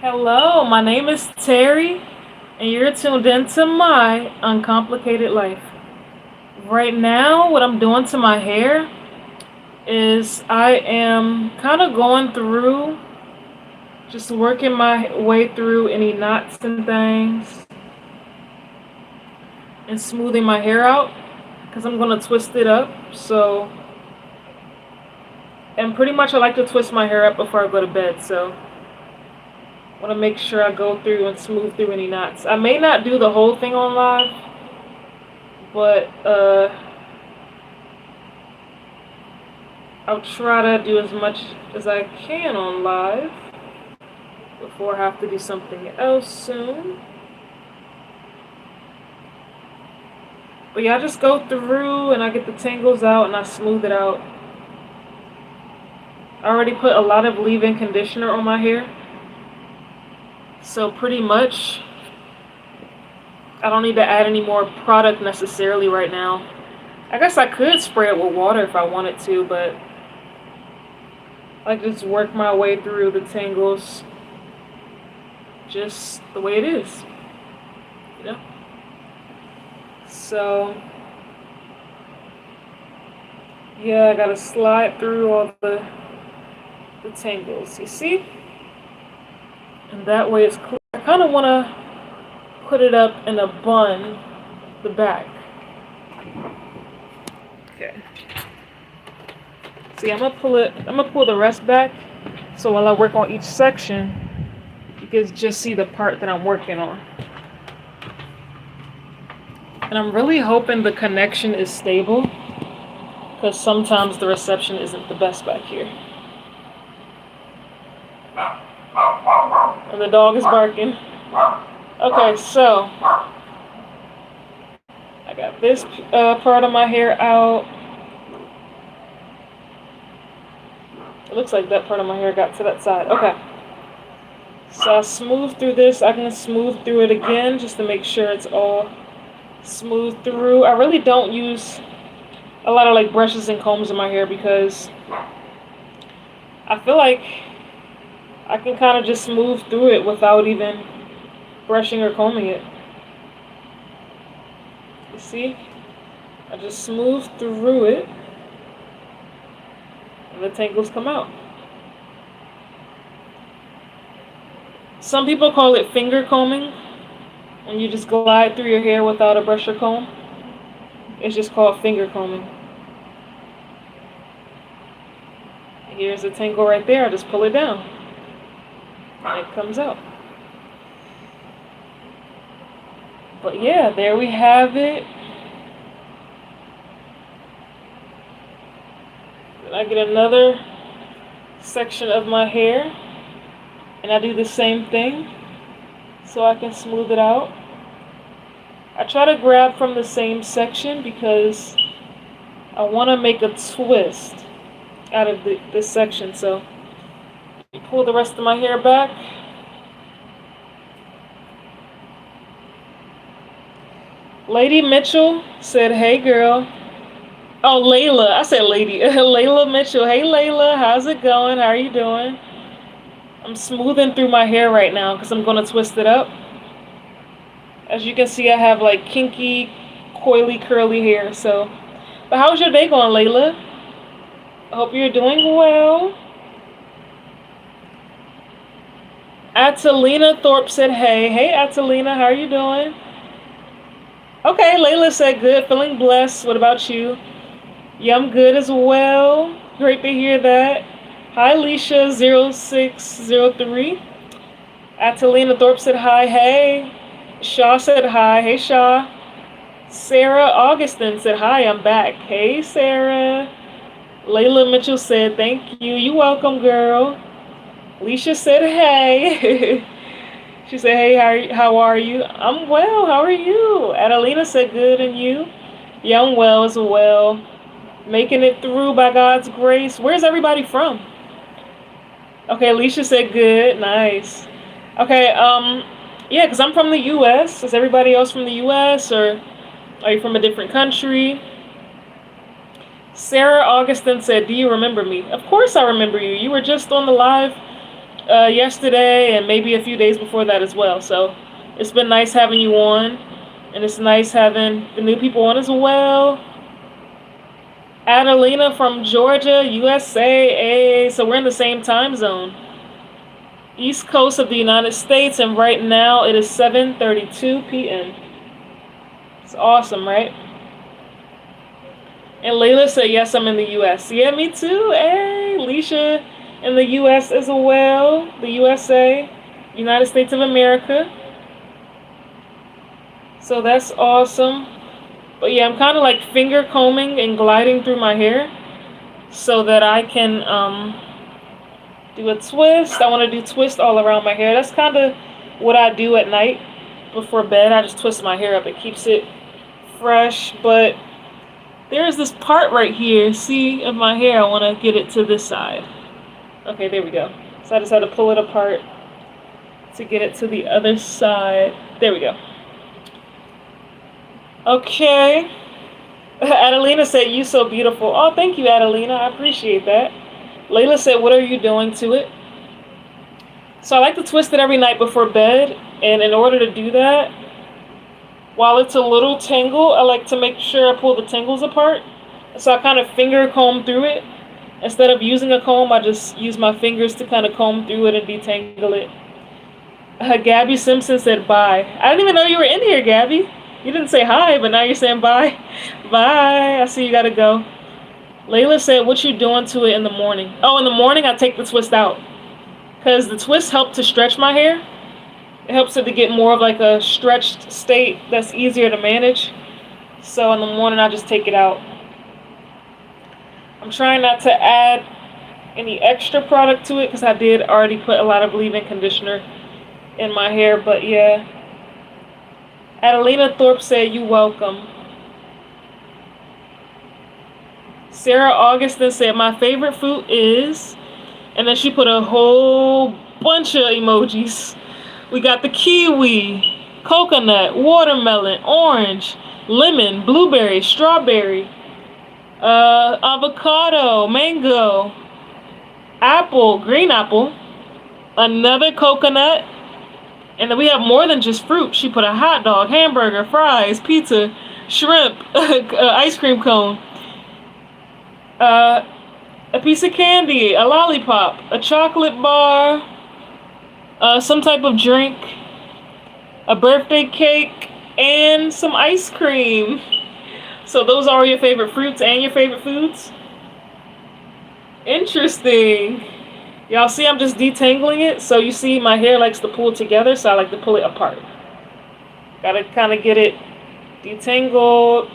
Hello, my name is Terry, and you're tuned into my uncomplicated life. Right now, what I'm doing to my hair is I am kind of going through, just working my way through any knots and things and smoothing my hair out because I'm going to twist it up. And pretty much I like to twist my hair up before I go to bed. So I want to make sure I go through and smooth through any knots. I may not do the whole thing on live, but I'll try to do as much as I can on live before I have to do something else soon. But yeah, I just go through and I get the tangles out and I smooth it out. I already put a lot of leave-in conditioner on my hair. So pretty much I don't need to add any more product necessarily right now. I guess I could spray it with water if I wanted to, but I just work my way through the tangles just the way it is, you know? So, yeah, I gotta slide through all the tangles, you see? And that way it's clear. I kind of want to put it up in a bun, the back. Okay. See, I'm gonna pull the rest back, so while I work on each section, you can just see the part that I'm working on. And I'm really hoping the connection is stable, because sometimes the reception isn't the best back here. And the dog is barking. Okay, so I got this part of my hair out. It looks like that part of my hair got to that side. Okay. So I smooth through this. I can smooth through it again just to make sure it's all smooth through. I really don't use a lot of like brushes and combs in my hair because I feel like I can kind of just smooth through it without even brushing or combing it. You see? I just smooth through it and the tangles come out. Some people call it finger combing, when you just glide through your hair without a brush or comb. It's just called finger combing. Here's a tangle right there. I just pull it down and it comes out. But yeah, there we have it. Then I get another section of my hair and I do the same thing so I can smooth it out. I try to grab from the same section because I want to make a twist out of this section. So pull the rest of my hair back. Lady Mitchell said, "Hey girl." Oh, Layla. I said lady. Layla Mitchell. Hey Layla, how's it going? How are you doing? I'm smoothing through my hair right now because I'm going to twist it up. As you can see, I have like kinky, coily, curly hair. But how's your day going, Layla? I hope you're doing well. Atalina Thorpe said, hey. Hey, Atalina, how are you doing? Okay, Layla said good, feeling blessed. What about you? Yeah, I'm good as well. Great to hear that. Hi, Leisha0603. Atalina Thorpe said hi. Hey. Shaw said hi. Hey, Shaw. Sarah Augustin said hi. I'm back. Hey, Sarah. Layla Mitchell said thank you. You welcome, girl. Leisha said hey. She said, hey, how are you? I'm well. How are you? Adelina said good, and you? Yeah, I'm well as well. Making it through by God's grace. Where's everybody from? Okay, Alicia said good. Nice. Okay, yeah, because I'm from the U.S. Is everybody else from the U.S. or are you from a different country? Sarah Augustin said, do you remember me? Of course I remember you. You were just on the live yesterday and maybe a few days before that as well. So it's been nice having you on, and it's nice having the new people on as well. Adelina from Georgia, USA. So we're in the same time zone. East Coast of the United States, and right now it is 7:32 p.m. It's awesome, right? And Layla said, yes, I'm in the U.S. Yeah, me too. Hey, Leisha in the U.S. as well. The USA, United States of America. So that's awesome. But yeah, I'm kind of like finger combing and gliding through my hair so that I can do a twist. I want to do twist all around my hair. That's kind of what I do at night before bed. I just twist my hair up. It keeps it fresh. But there's this part right here, see, of my hair. I want to get it to this side. Okay, there we go. So I just had to pull it apart to get it to the other side. There we go. Okay. Adelina said, you so beautiful. Oh, thank you, Adelina. I appreciate that. Layla said, what are you doing to it? So I like to twist it every night before bed. And in order to do that, while it's a little tangle, I like to make sure I pull the tangles apart. So I kind of finger comb through it. Instead of using a comb, I just use my fingers to kind of comb through it and detangle it. Gabby Simpson said, bye. I didn't even know you were in here, Gabby. You didn't say hi, but now you're saying bye. Bye. I see you gotta go. Layla said, what you doing to it in the morning? Oh, in the morning, I take the twist out. Because the twist helped to stretch my hair. It helps it to get more of like a stretched state that's easier to manage. So in the morning, I just take it out. I'm trying not to add any extra product to it because I did already put a lot of leave-in conditioner in my hair. But yeah. Adelina Thorpe said, you welcome. Sarah Augustin said, my favorite fruit is, and then she put a whole bunch of emojis. We got the kiwi, coconut, watermelon, orange, lemon, blueberry, strawberry, avocado, mango, apple, green apple, another coconut, and then we have more than just fruit. She put a hot dog, hamburger, fries, pizza, shrimp, ice cream cone, a piece of candy, a lollipop, a chocolate bar, some type of drink, a birthday cake, and some ice cream. So those are your favorite fruits and your favorite foods? Interesting. Y'all see I'm just detangling it? So you see my hair likes to pull together, so I like to pull it apart. Gotta kind of get it detangled,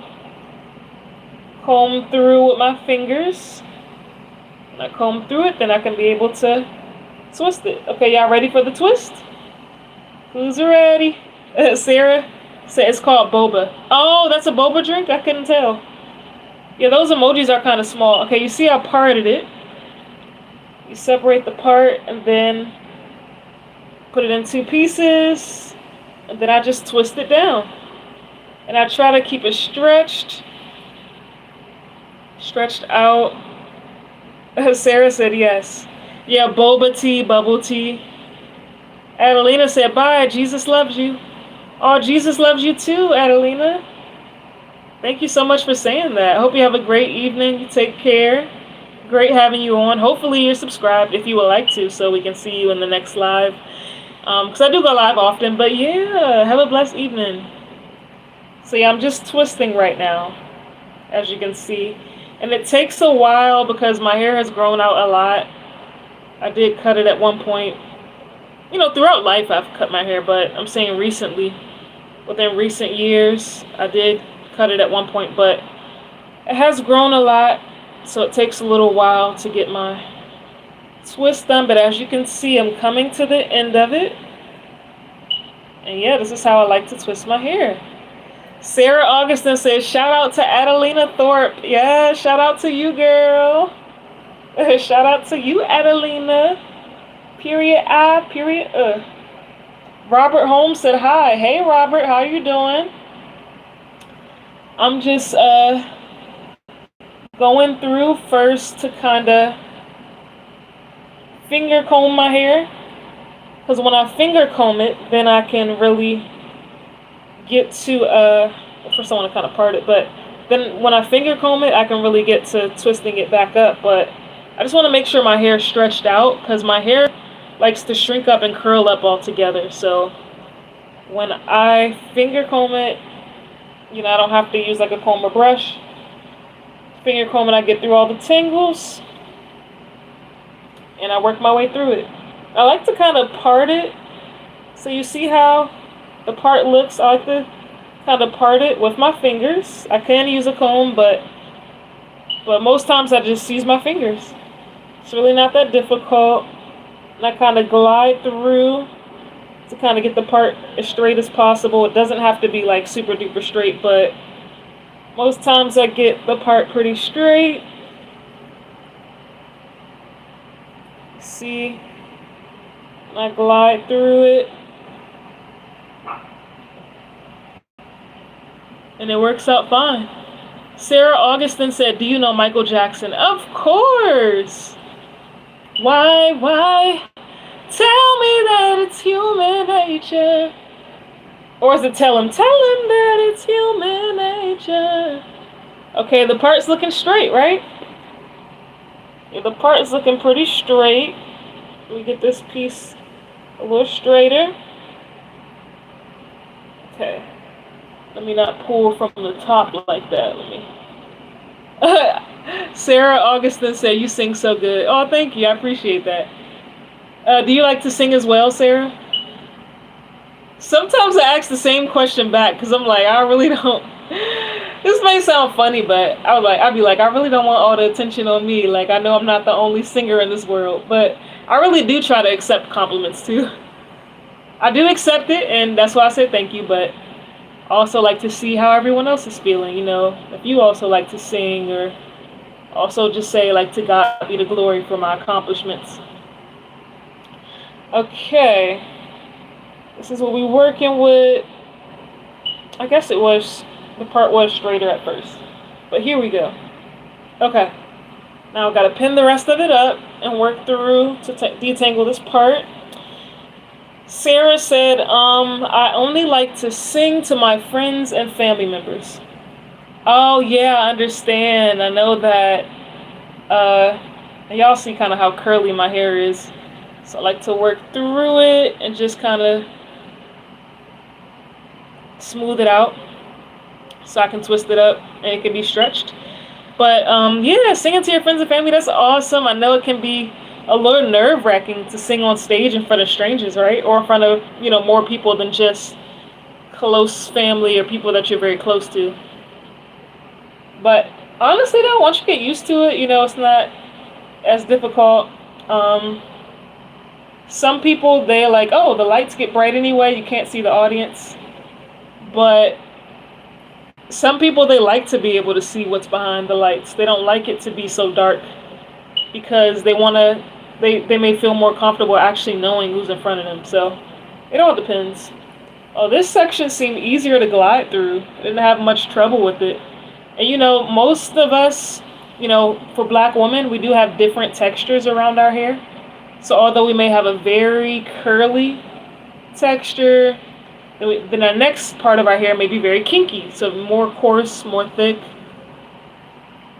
comb through with my fingers. When I comb through it, then I can be able to twist it. Okay, y'all ready for the twist? Who's ready? Sarah said it's called boba. Oh, that's a boba drink? I couldn't tell. Yeah, those emojis are kind of small. Okay, you see I parted it. You separate the part and then put it in two pieces. And then I just twist it down. And I try to keep it stretched out. Sarah said yes. Yeah, boba tea, bubble tea. Adelina said, bye, Jesus loves you. Oh, Jesus loves you too, Adelina. Thank you so much for saying that. I hope you have a great evening. You take care. Great having you on. Hopefully you're subscribed if you would like to, so we can see you in the next live. Because I do go live often, but yeah, have a blessed evening. So yeah, I'm just twisting right now, as you can see. And it takes a while because my hair has grown out a lot. I did cut it at one point. You know, throughout life I've cut my hair, but I'm saying recently, within recent years, I did cut it at one point, but it has grown a lot, so it takes a little while to get my twist done. But as you can see, I'm coming to the end of it. And yeah, this is how I like to twist my hair. Sarah Augustin says, shout out to Adelina Thorpe. Yeah, shout out to you, girl. Shout out to you, Adelina. Period I, period Robert Holmes said hi. Hey, Robert, how you doing? I'm just going through first to kind of finger comb my hair. Because when I finger comb it, then I can really get to for someone to kind of part it. But then when I finger comb it, I can really get to twisting it back up. But I just want to make sure my hair is stretched out because my hair likes to shrink up and curl up all together. So when I finger comb it, I don't have to use like a comb or brush. Finger comb it, I get through all the tangles and I work my way through it. I like to kind of part it. So you see how the part looks? I like to kind of part it with my fingers. I can use a comb, but most times I just use my fingers. It's really not that difficult. And I kind of glide through to kind of get the part as straight as possible. It doesn't have to be like super duper straight, but most times I get the part pretty straight. See, I glide through it. And it works out fine. Sarah Augustin said, "Do you know Michael Jackson?" Of course. Why? Tell me that it's human nature. Or is it tell him that it's human nature? Okay, the part's looking straight, right? Yeah, the part is looking pretty straight. Let me get this piece a little straighter. Okay. Let me not pull from the top like that. Let me. Sarah Augustin said, "You sing so good." Oh, thank you. I appreciate that. Do you like to sing as well, Sarah? Sometimes I ask the same question back because I'm like, I really don't. This may sound funny, but I'd be like, I really don't want all the attention on me. Like, I know I'm not the only singer in this world, but I really do try to accept compliments too. I do accept it, and that's why I say thank you, but I also like to see how everyone else is feeling, if you also like to sing, or also just say, like, to God be the glory for my accomplishments. Okay. This is what we're working with. I guess the part was straighter at first. But here we go. Okay. Now I've got to pin the rest of it up and work through to detangle this part. Sarah said, I only like to sing to my friends and family members. Oh, yeah, I understand. I know that. Y'all see kind of how curly my hair is. So I like to work through it and just kind of smooth it out so I can twist it up and it can be stretched. But yeah, singing to your friends and family, that's awesome. I know it can be a little nerve-wracking to sing on stage in front of strangers, right? Or in front of, more people than just close family or people that you're very close to. But honestly though, once you get used to it, it's not as difficult. Some people, they're like, oh, the lights get bright anyway, you can't see the audience. But some people, they like to be able to see what's behind the lights. They don't like it to be so dark because they may feel more comfortable actually knowing who's in front of them. So it all depends. Oh, this section seemed easier to glide through. I didn't have much trouble with it. And most of us, for black women, we do have different textures around our hair. So although we may have a very curly texture, then our next part of our hair may be very kinky. So more coarse, more thick.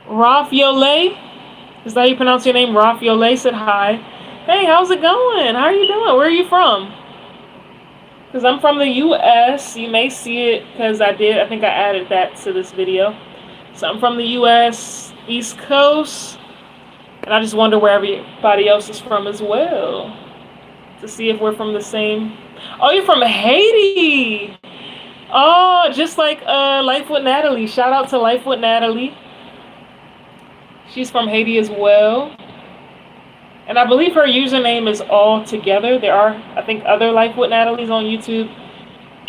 Rafiole, is that how you pronounce your name? Rafiole said hi. Hey, how's it going? How are you doing? Where are you from? Because I'm from the U.S. You may see it because I think I added that to this video. So I'm from the U.S. East Coast. And I just wonder where everybody else is from as well. To see if we're from the same. Oh, you're from Haiti. Oh, just like Life with Natalie. Shout out to Life with Natalie. She's from Haiti as well. And I believe her username is all together. There are, I think, other Life with Natalies on YouTube.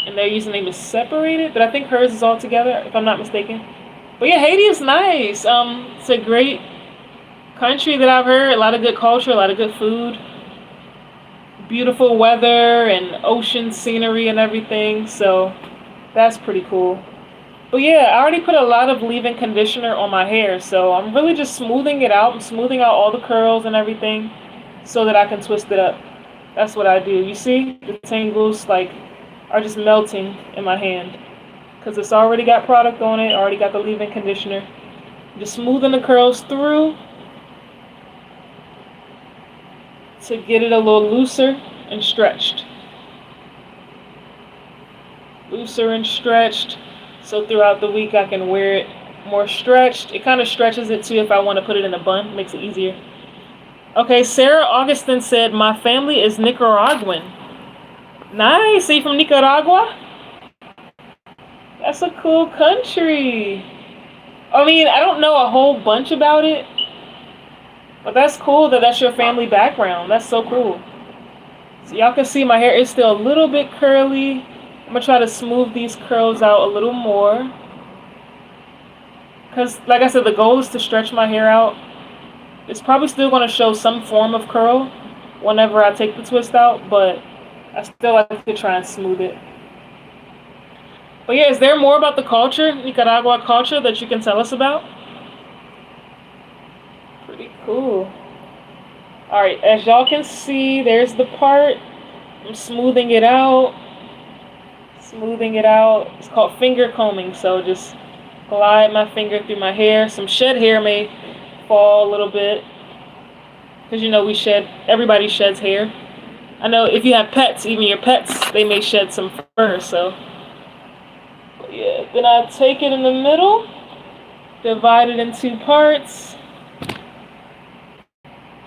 And their username is separated. But I think hers is all together, if I'm not mistaken. But yeah, Haiti is nice. It's a great country that I've heard. A lot of good culture, a lot of good food. Beautiful weather and ocean scenery and everything. So that's pretty cool. But yeah, I already put a lot of leave-in conditioner on my hair. So I'm really just smoothing it out. I'm smoothing out all the curls and everything so that I can twist it up. That's what I do. You see, the tangles like are just melting in my hand because it's already got product on it. Already got the leave-in conditioner. Just smoothing the curls through to get it a little looser and stretched. Looser and stretched. So throughout the week I can wear it more stretched. It kind of stretches it too if I want to put it in a bun. Makes it easier. Okay, Sarah Augustin said, my family is Nicaraguan. Nice. Are you from Nicaragua? That's a cool country. I mean, I don't know a whole bunch about it, but that's cool that that's your family background. That's so cool. So y'all can see my hair is still a little bit curly. I'm going to try to smooth these curls out a little more. Because, like I said, the goal is to stretch my hair out. It's probably still going to show some form of curl whenever I take the twist out, but I still like to try and smooth it. But yeah, is there more about the culture, Nicaragua culture, that you can tell us about? Pretty cool. Alright, as y'all can see, there's the part. I'm smoothing it out. Smoothing it out. It's called finger combing, so just glide my finger through my hair. Some shed hair may fall a little bit, because you know everybody sheds hair. I know if you have pets, even your pets, they may shed some fur, so. But yeah, then I take it in the middle, divide it in two parts.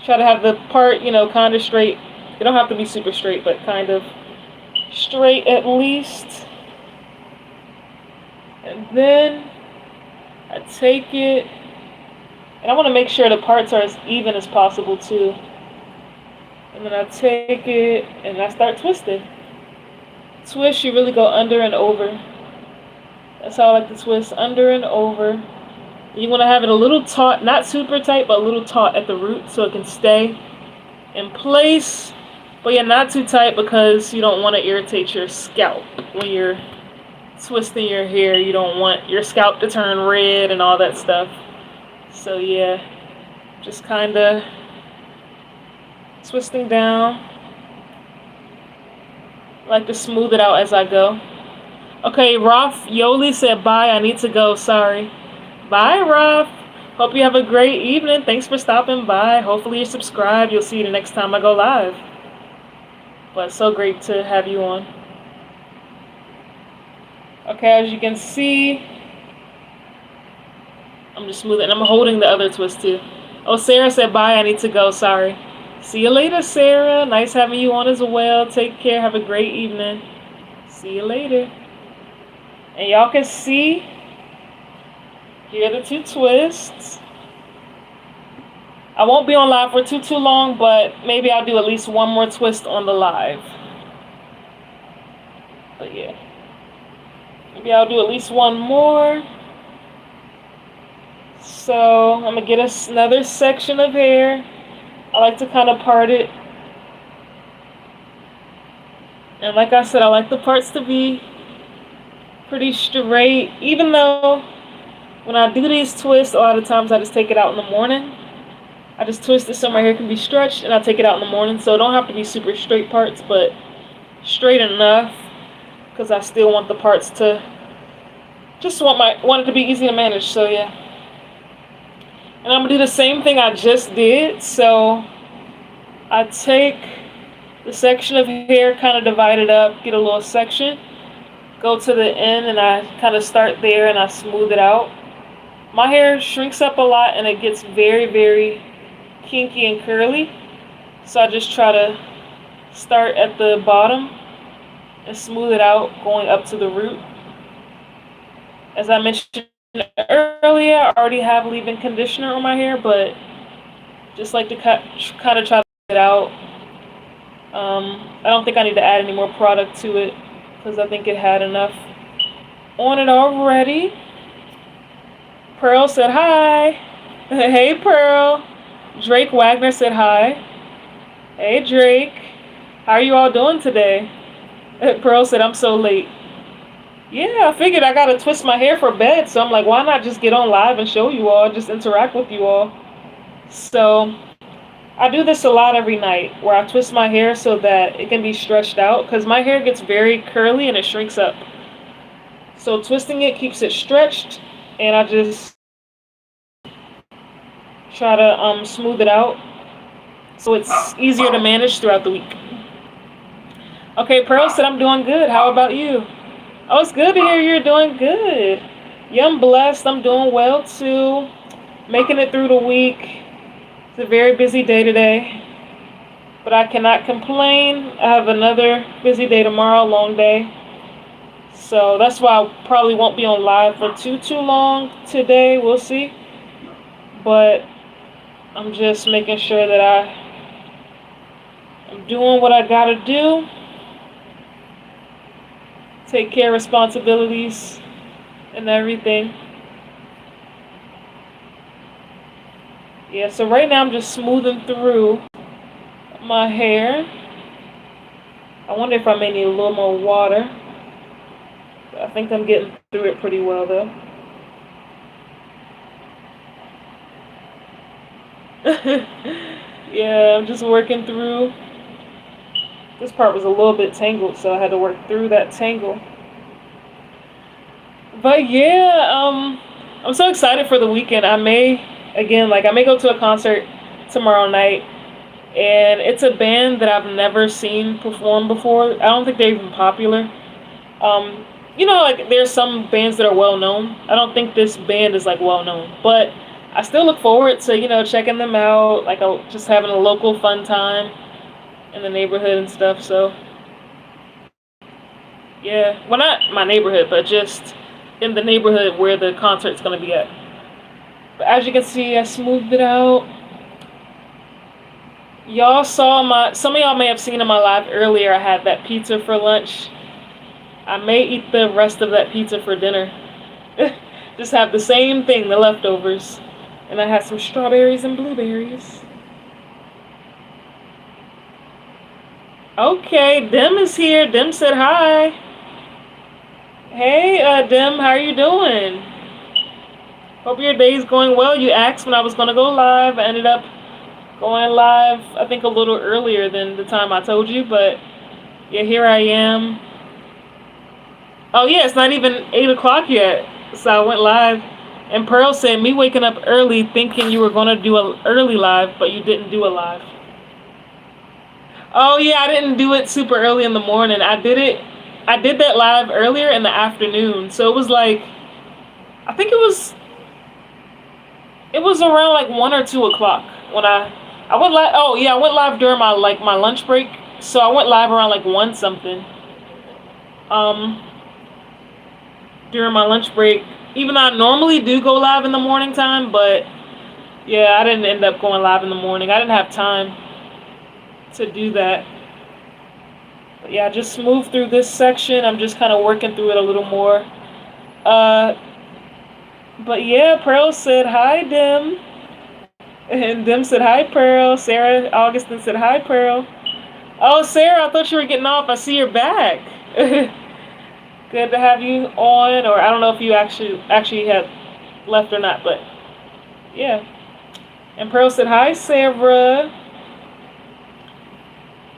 Try to have the part, kind of straight. It don't have to be super straight, but kind of straight at least. And then I take it, and I want to make sure the parts are as even as possible too. And then I take it and I start twisting. Twist, you really go under and over. That's how I like to twist, under and over. You want to have it a little taut, not super tight, but a little taut at the root so it can stay in place. But yeah, not too tight because you don't want to irritate your scalp when you're twisting your hair. You don't want your scalp to turn red and all that stuff. So yeah, just kind of twisting down. I like to smooth it out as I go. Okay, Ralph Yoli said bye, I need to go, sorry. Bye, Ralph. Hope you have a great evening. Thanks for stopping by. Hopefully you're subscribed. You'll see you the next time I go live. But so great to have you on. Okay, as you can see, I'm just smoothing. I'm holding the other twist too. Oh, Sarah said bye, I need to go, sorry. See you later, Sarah. Nice having you on as well. Take care. Have a great evening. See you later. And y'all can see, here are the two twists. I won't be on live for too long, but maybe I'll do at least one more twist on the live. But yeah. Maybe I'll do at least one more. So I'm going to get us another section of hair. I like to kind of part it. And like I said, I like the parts to be pretty straight. Even though when I do these twists, a lot of times I just take it out in the morning. I just twist it so my hair can be stretched, and I take it out in the morning. So it don't have to be super straight parts, but straight enough, because I still want the parts to want it to be easy to manage. So yeah. And I'm gonna do the same thing I just did. So I take the section of hair, kind of divide it up, get a little section, go to the end, and I kind of start there and I smooth it out. My hair shrinks up a lot and it gets very, very kinky and curly. So I just try to start at the bottom and smooth it out going up to the root. As I mentioned earlier, I already have leave-in conditioner on my hair, but just like to kind of try to get it out. I don't think I need to add any more product to it because I think it had enough on it already. Pearl said hi. Hey, Pearl. Drake Wagner said hi. Hey, Drake. How are you all doing today? Pearl said, I'm so late. Yeah, I figured I got to twist my hair for bed, so I'm like, why not just get on live and show you all, just interact with you all. So I do this a lot every night where I twist my hair so that it can be stretched out because my hair gets very curly and it shrinks up. So twisting it keeps it stretched, and I just try to smooth it out so it's easier to manage throughout the week. Okay, Pearl said I'm doing good. How about you? Oh, it's good to hear you're doing good. Yeah, I'm blessed. I'm doing well too. Making it through the week. It's a very busy day today, but I cannot complain. I have another busy day tomorrow, long day. So that's why I probably won't be on live for too long today. We'll see. But I'm just making sure that I'm doing what I gotta do. Take care of responsibilities and everything. Yeah, so right now I'm just smoothing through my hair. I wonder if I may need a little more water. I think I'm getting through it pretty well though. Yeah, I'm just working through. This part was a little bit tangled, so I had to work through that tangle. But yeah, I'm so excited for the weekend. I may go to a concert tomorrow night, and it's a band that I've never seen perform before. I don't think they're even popular. Um, like there's some bands that are well known. I don't think this band is like well known, but I still look forward to checking them out, like just having a local fun time in the neighborhood and stuff. So yeah, well, not my neighborhood, but just in the neighborhood where the concert's gonna be at. But as you can see, I smoothed it out. Some of y'all may have seen in my live earlier, I had that pizza for lunch. I may eat the rest of that pizza for dinner. Just have the same thing, the leftovers. And I had some strawberries and blueberries. Okay, Dim is here. Dim said hi. Hey, Dim, how are you doing? Hope your day's going well. You asked when I was going to go live. I ended up going live, I think, a little earlier than the time I told you. But, yeah, here I am. Oh, yeah, it's not even 8 o'clock yet. So I went live. And Pearl said, me waking up early thinking you were going to do an early live, but you didn't do a live. Oh, yeah, I didn't do it super early in the morning. I did that live earlier in the afternoon. So it was like, I think it was around like 1 or 2 o'clock when I went live. Oh, yeah, I went live during my lunch break. So I went live around like 1 something. During my lunch break. Even though I normally do go live in the morning time, but yeah, I didn't end up going live in the morning. I didn't have time to do that. But yeah, I just moved through this section. I'm just kind of working through it a little more. But yeah, Pearl said hi, Dim. And Dim said hi, Pearl. Sarah Augustin said hi, Pearl. Oh, Sarah, I thought you were getting off. I see you're back. Good to have you on, or I don't know if you actually had left or not, but yeah. And Pearl said, hi, Sarah.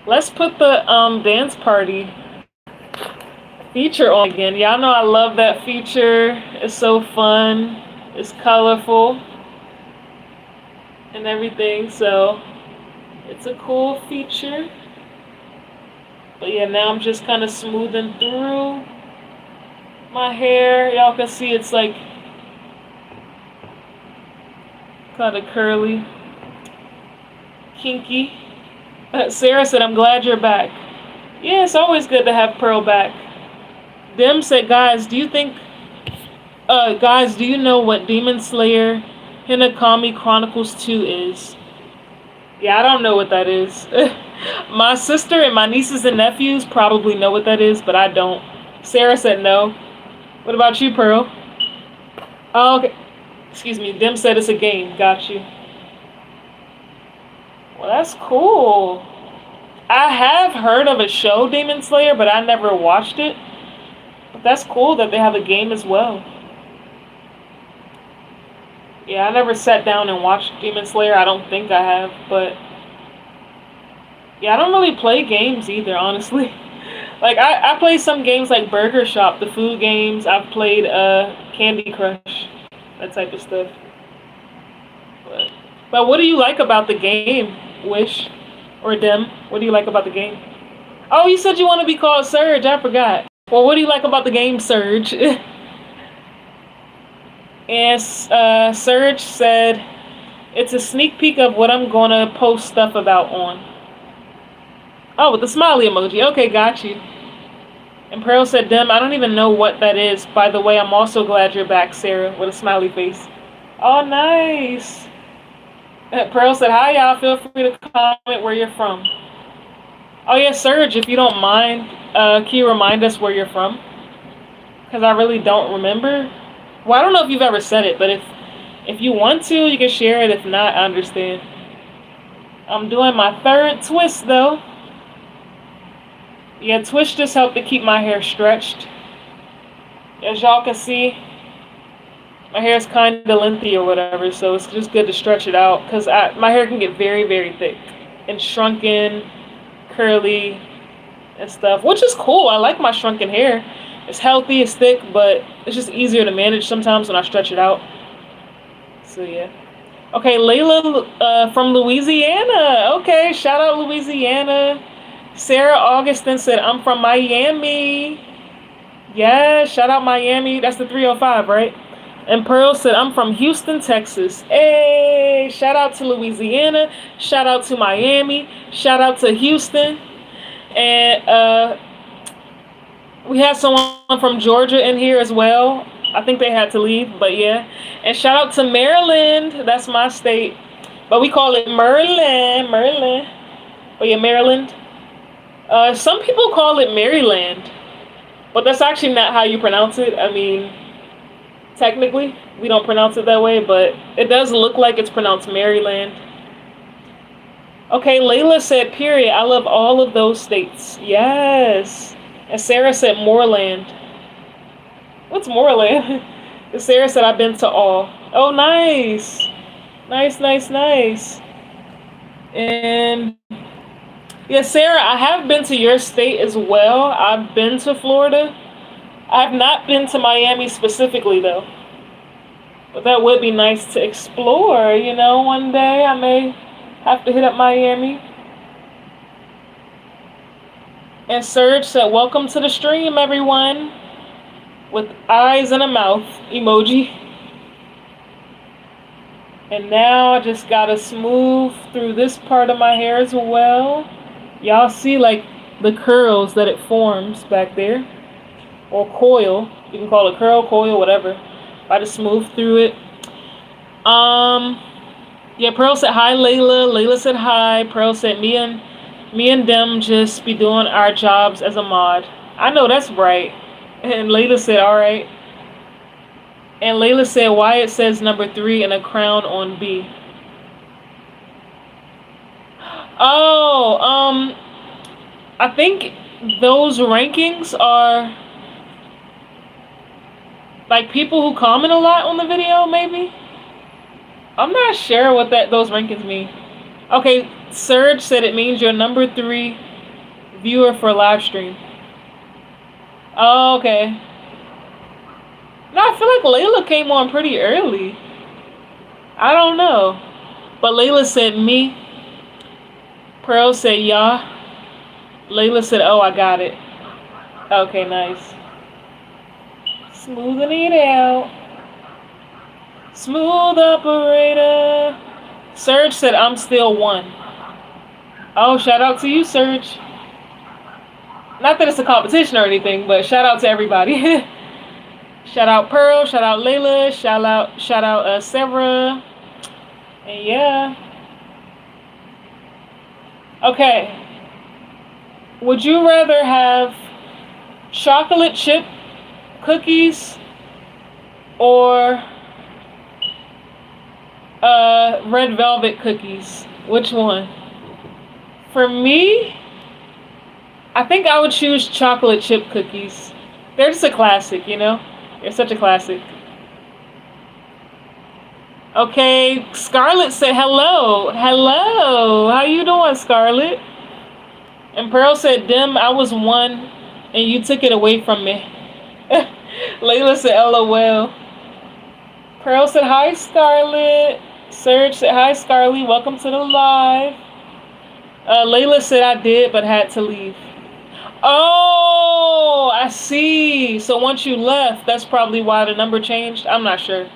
Let's put the dance party feature on again. Y'all know I love that feature. It's so fun. It's colorful and everything, so it's a cool feature. But yeah, now I'm just kind of smoothing through my hair. Y'all can see it's like kind of curly, kinky. Sarah said, I'm glad you're back. Yeah, it's always good to have Pearl back. Dim said, guys, do you know what Demon Slayer Hinakami Chronicles 2 is? Yeah, I don't know what that is. My sister and my nieces and nephews probably know what that is, but I don't. Sarah said no. What about you, Pearl? Oh, okay. Excuse me. Dim said it's a game. Got you. Well, that's cool. I have heard of a show, Demon Slayer, but I never watched it. But that's cool that they have a game as well. Yeah, I never sat down and watched Demon Slayer. I don't think I have, but Yeah, I don't really play games either, honestly. Like I play some games like Burger Shop, the food games. I've played Candy Crush, that type of stuff. But, but what do you like about the game, Wish? Or Dem? What do you like about the game? Oh, you said you want to be called Surge. I forgot. Well, what do you like about the game, Surge? And Surge said, it's a sneak peek of what I'm gonna post stuff about on. Oh, with the smiley emoji. Okay, got you. And Pearl said, Dem, I don't even know what that is. By the way, I'm also glad you're back, Sarah, with a smiley face. Oh, nice. Pearl said, hi, y'all. Feel free to comment where you're from. Oh, yeah, Surge, if you don't mind, can you remind us where you're from? Because I really don't remember. Well, I don't know if you've ever said it, but if you want to, you can share it. If not, I understand. I'm doing my third twist, though. Yeah, twist just helped to keep my hair stretched. As y'all can see, my hair is kind of lengthy or whatever, so it's just good to stretch it out because my hair can get very, very thick and shrunken, curly, and stuff, which is cool. I like my shrunken hair. It's healthy, it's thick, but it's just easier to manage sometimes when I stretch it out. So yeah. Okay, Layla from Louisiana. Okay, shout out Louisiana. Sarah Augustin said, I'm from Miami. Yeah, shout out Miami. That's the 305, right? And Pearl said, I'm from Houston, Texas. Hey, shout out to Louisiana. Shout out to Miami. Shout out to Houston. And we have someone from Georgia in here as well. I think they had to leave, but yeah. And shout out to Maryland. That's my state. But we call it Merlin. Oh yeah, Maryland. Some people call it Maryland. But that's actually not how you pronounce it. I mean, technically, we don't pronounce it that way, but it does look like it's pronounced Maryland. Okay, Layla said, period. I love all of those states. Yes. And Sarah said, Moreland. What's Moreland? And Sarah said, I've been to all. Oh, nice. Nice. And yeah, Sarah, I have been to your state as well. I've been to Florida. I've not been to Miami specifically, though. But that would be nice to explore, you know. One day I may have to hit up Miami. And Serge said, welcome to the stream, everyone. With eyes and a mouth emoji. And now I just gotta smooth through this part of my hair as well. Y'all see like the curls that it forms back there. Or coil. You can call it curl, coil, whatever. I just smooth through it. Yeah, Pearl said hi, Layla. Layla said hi. Pearl said me and them just be doing our jobs as a mod. I know that's right. And Layla said, alright. And Layla said why it says number 3 and a crown on B. Oh, I think those rankings are like people who comment a lot on the video, maybe? I'm not sure what those rankings mean. Okay, Serge said it means you're number 3 viewer for live stream. Oh, okay. No, I feel like Layla came on pretty early. I don't know. But Layla said me. Pearl said yeah. Layla said, oh, I got it. Okay, nice. Smoothing it out. Smooth operator. Serge said, I'm still 1. Oh, shout out to you, Serge. Not that it's a competition or anything, but shout out to everybody. Shout out Pearl, shout out Layla, shout out Sarah. And yeah. Okay. Would you rather have chocolate chip cookies or red velvet cookies? Which one? For me, I think I would choose chocolate chip cookies. They're just a classic, you know? They're such a classic. Okay, Scarlett said hello. Hello. How you doing, Scarlett? And Pearl said, Dim, I was one and you took it away from me. Layla said, LOL. Pearl said, hi, Scarlett. Serge said, hi, Scarlett. Welcome to the live. Layla said, I did, but had to leave. Oh, I see. So once you left, that's probably why the number changed. I'm not sure.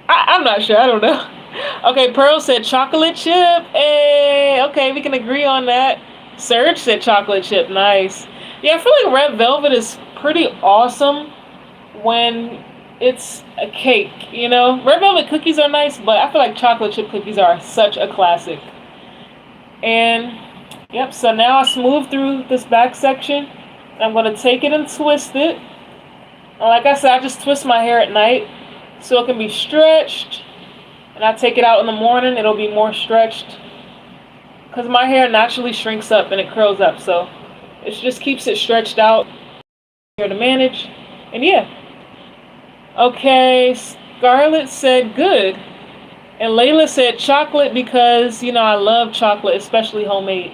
I'm not sure. I don't know. Okay, Pearl said chocolate chip. Hey, okay, we can agree on that. Serge said chocolate chip. Nice. Yeah, I feel like red velvet is pretty awesome when it's a cake, you know? Red velvet cookies are nice, but I feel like chocolate chip cookies are such a classic. And, yep, so now I smooth through this back section. I'm going to take it and twist it. And like I said, I just twist my hair at night so it can be stretched. And I take it out in the morning, it'll be more stretched. Because my hair naturally shrinks up and it curls up, so it just keeps it stretched out. Here to manage. And yeah. Okay, Scarlett said good. And Layla said chocolate because, you know, I love chocolate, especially homemade.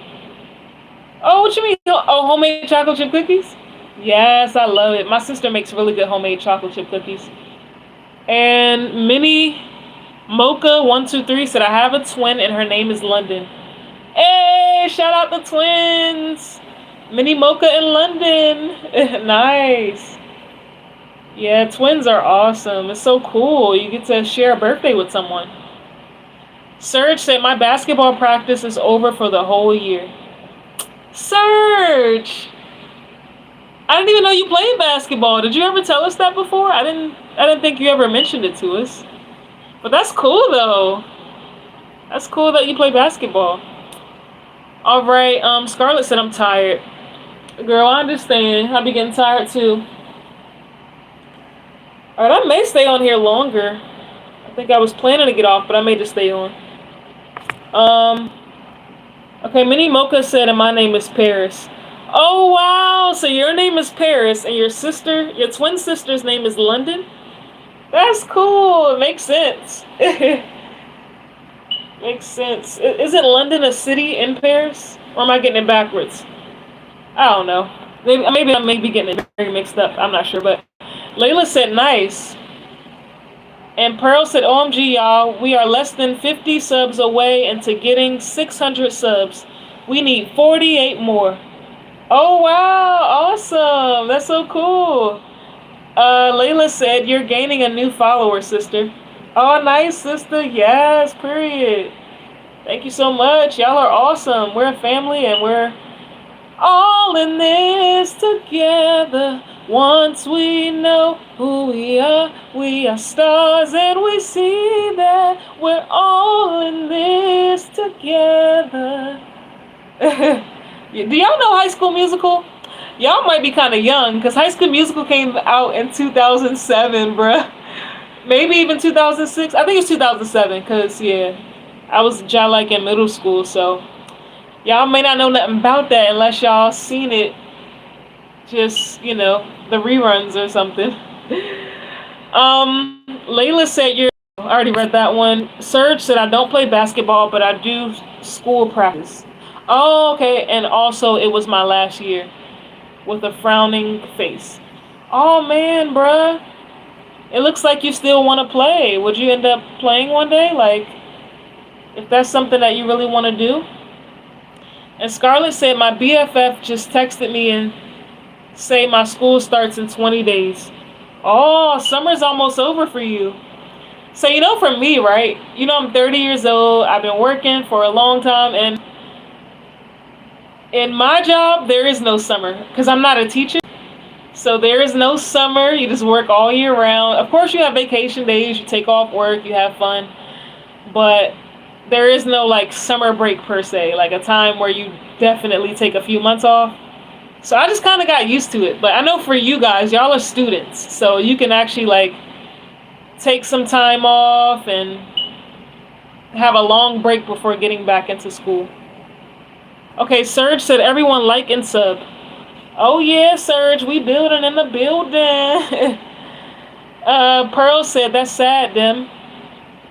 Oh, what you mean? Oh, homemade chocolate chip cookies? Yes, I love it. My sister makes really good homemade chocolate chip cookies. And Minnie Mocha 123 said, I have a twin and her name is London. Hey, shout out the twins. Minnie Mocha in London. Nice. Yeah, twins are awesome. It's so cool. You get to share a birthday with someone. Serge said, my basketball practice is over for the whole year. Serge! I didn't even know you played basketball. Did you ever tell us that before? I didn't think you ever mentioned it to us. But that's cool though. That's cool that you play basketball. Alright, Scarlett said I'm tired. Girl, I understand. I be getting tired too. Alright, I may stay on here longer. I think I was planning to get off, but I may just stay on. Okay, Minnie Mocha said, and my name is Paris. Oh, wow. So your name is Paris, and your twin sister's name is London? That's cool. It makes sense. Makes sense. Isn't London a city in Paris? Or am I getting it backwards? I don't know. Maybe I may be getting it very mixed up. I'm not sure, but Layla said nice. And Pearl said, OMG, y'all, we are less than 50 subs away into getting 600 subs. We need 48 more. Oh, wow. Awesome. That's so cool. Layla said, you're gaining a new follower, sister. Oh, nice, sister. Yes, period. Thank you so much. Y'all are awesome. We're a family and we're all in this together. Once we know who we are stars and we see that we're all in this together. Do y'all know High School Musical? Y'all might be kind of young because High School Musical came out in 2007, bruh. Maybe even 2006. I think it's 2007 because, yeah, I was like in middle school, so y'all may not know nothing about that unless y'all seen it. Just, you know, the reruns or something. Layla said I already read that one. Serge said I don't play basketball, but I do school practice. Oh, okay. And also it was my last year with a frowning face. Oh man, bruh. It looks like you still want to play. Would you end up playing one day? Like, if that's something that you really want to do? And Scarlett said my BFF just texted me and say my school starts in 20 days. Oh, summer's almost over for you. So, you know, for me, right? You know, I'm 30 years old. I've been working for a long time. And in my job, there is no summer because I'm not a teacher. So there is no summer. You just work all year round. Of course, you have vacation days. You take off work. You have fun. But there is no, like, summer break per se. Like a time where you definitely take a few months off. So I just kind of got used to it. But I know for you guys, y'all are students. So you can actually, like, take some time off and have a long break before getting back into school. Okay, Serge said everyone like and sub. Oh, yeah, Serge, we building in the building. Pearl said, that's sad, Dim.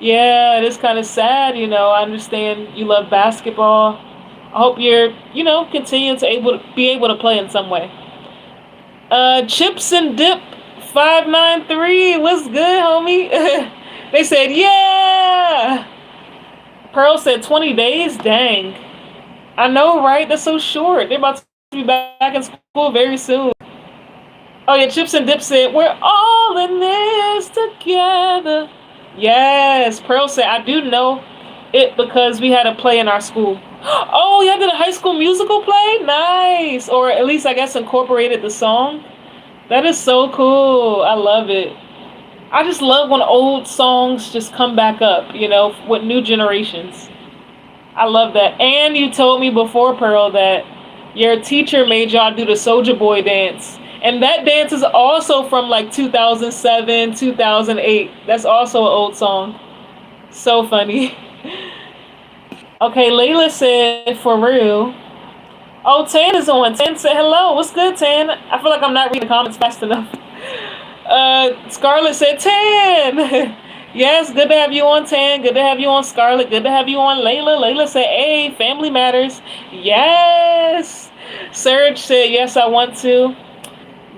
Yeah, it is kind of sad, you know. I understand you love basketball. I hope you're, continuing to be able to play in some way. Chips and Dip 593. What's good, homie? They said, yeah. Pearl said 20 days. Dang. I know, right? That's so short. They're about to be back in school very soon. Oh yeah, Chips and Dip said, we're all in this together. Yes, Pearl said, I do know it because we had a play in our school. Oh, y'all did a High School Musical play? Nice. Or at least I guess incorporated the song. That is so cool. I love it. I just love when old songs just come back up, with new generations. I love that. And you told me before, Pearl, that your teacher made y'all do the Soulja Boy dance. And that dance is also from like 2007, 2008. That's also an old song. So funny. Okay, Layla said, for real. Oh, Tan is on. Tan said, hello. What's good, Tan? I feel like I'm not reading the comments fast enough. Scarlett said, Tan. Yes, good to have you on, Tan. Good to have you on, Scarlett. Good to have you on, Layla. Layla said, hey, family matters. Yes. Serge said, yes, I want to.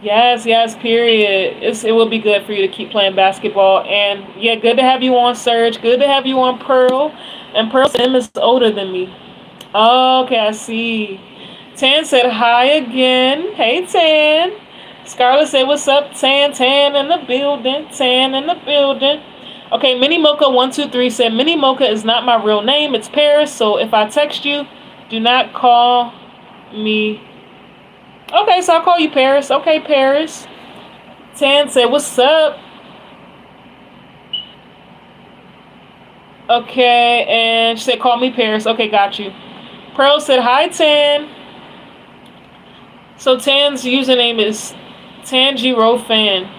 Yes, period. It will be good for you to keep playing basketball. And yeah, good to have you on, Serge. Good to have you on, Pearl. And Pearl Sim is older than me. Okay, I see. Tan said hi again. Hey, Tan. Scarlett said, what's up, Tan? Tan in the building. Tan in the building. Okay, Mini Mocha 123 said, Mini Mocha is not my real name. It's Paris. So if I text you, do not call me. Okay, so I'll call you Paris. Okay, Paris. Tan said, what's up? Okay, and she said, call me Paris. Okay, got you. Pearl said, hi, Tan. So Tan's username is Tanjiro Fan.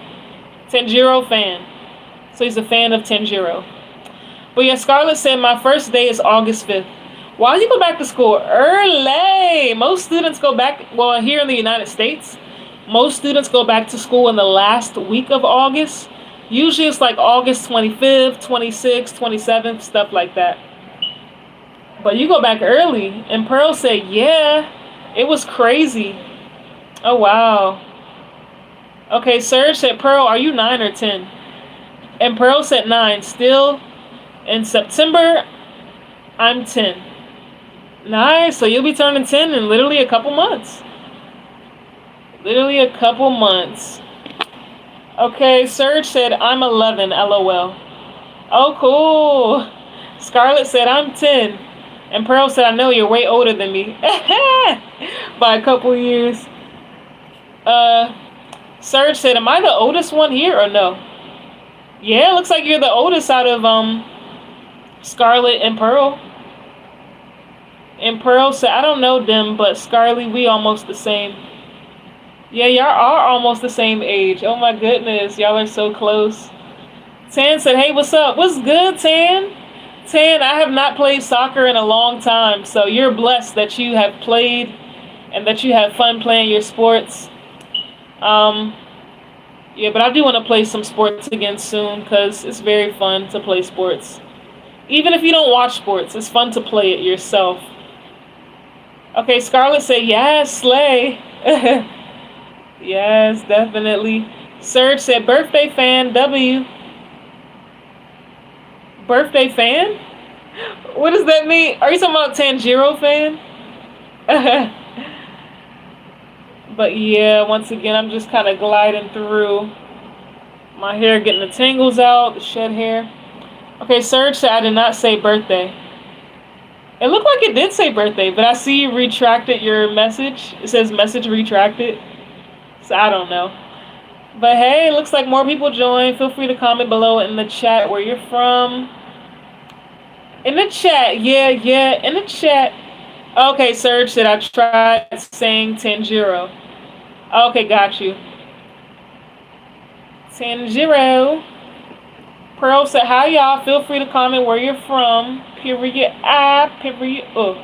Tanjiro Fan. So he's a fan of Tanjiro. But yeah, Scarlett said, my first day is August 5th. Why you go back to school early? Most students go back, well, here in the United States, most students go back to school in the last week of August. Usually it's like August 25th, 26th, 27th, stuff like that. But you go back early. And Pearl said, yeah, it was crazy. Oh, wow. Okay, Serge said, Pearl, are you 9 or 10? And Pearl said 9. Still, in September, I'm 10. Nice. So you'll be turning 10 in literally a couple months. Literally a couple months. Okay, Serge said, I'm 11, LOL. Oh, cool. Scarlett said, I'm 10. And Pearl said, I know you're way older than me. By a couple years. Serge said, am I the oldest one here or no? Yeah, it looks like you're the oldest out of Scarlett and Pearl. And Pearl said, I don't know them, but Scarlett, we almost the same. Yeah, y'all are almost the same age. Oh my goodness, y'all are so close. Tan said, hey, what's up? What's good, Tan? Tan, I have not played soccer in a long time, so you're blessed that you have played and that you have fun playing your sports. Yeah, but I do want to play some sports again soon because it's very fun to play sports. Even if you don't watch sports, it's fun to play it yourself. Okay, Scarlett said, yes, slay. Yes, definitely. Serge said, birthday fan, W. Birthday fan? What does that mean? Are you talking about Tanjiro fan? But yeah, once again, I'm just kind of gliding through my hair, getting the tangles out, the shed hair. Okay, Serge said, I did not say birthday. It looked like it did say birthday, but I see you retracted your message. It says message retracted. So I don't know. But hey, it looks like more people joined. Feel free to comment below in the chat where you're from. In the chat, yeah, in the chat. Okay, Serge said, I tried saying Tanjiro. Okay, got you. Tanjiro. Pearl said, hi, y'all. Feel free to comment where you're from. Period. Period. Oh.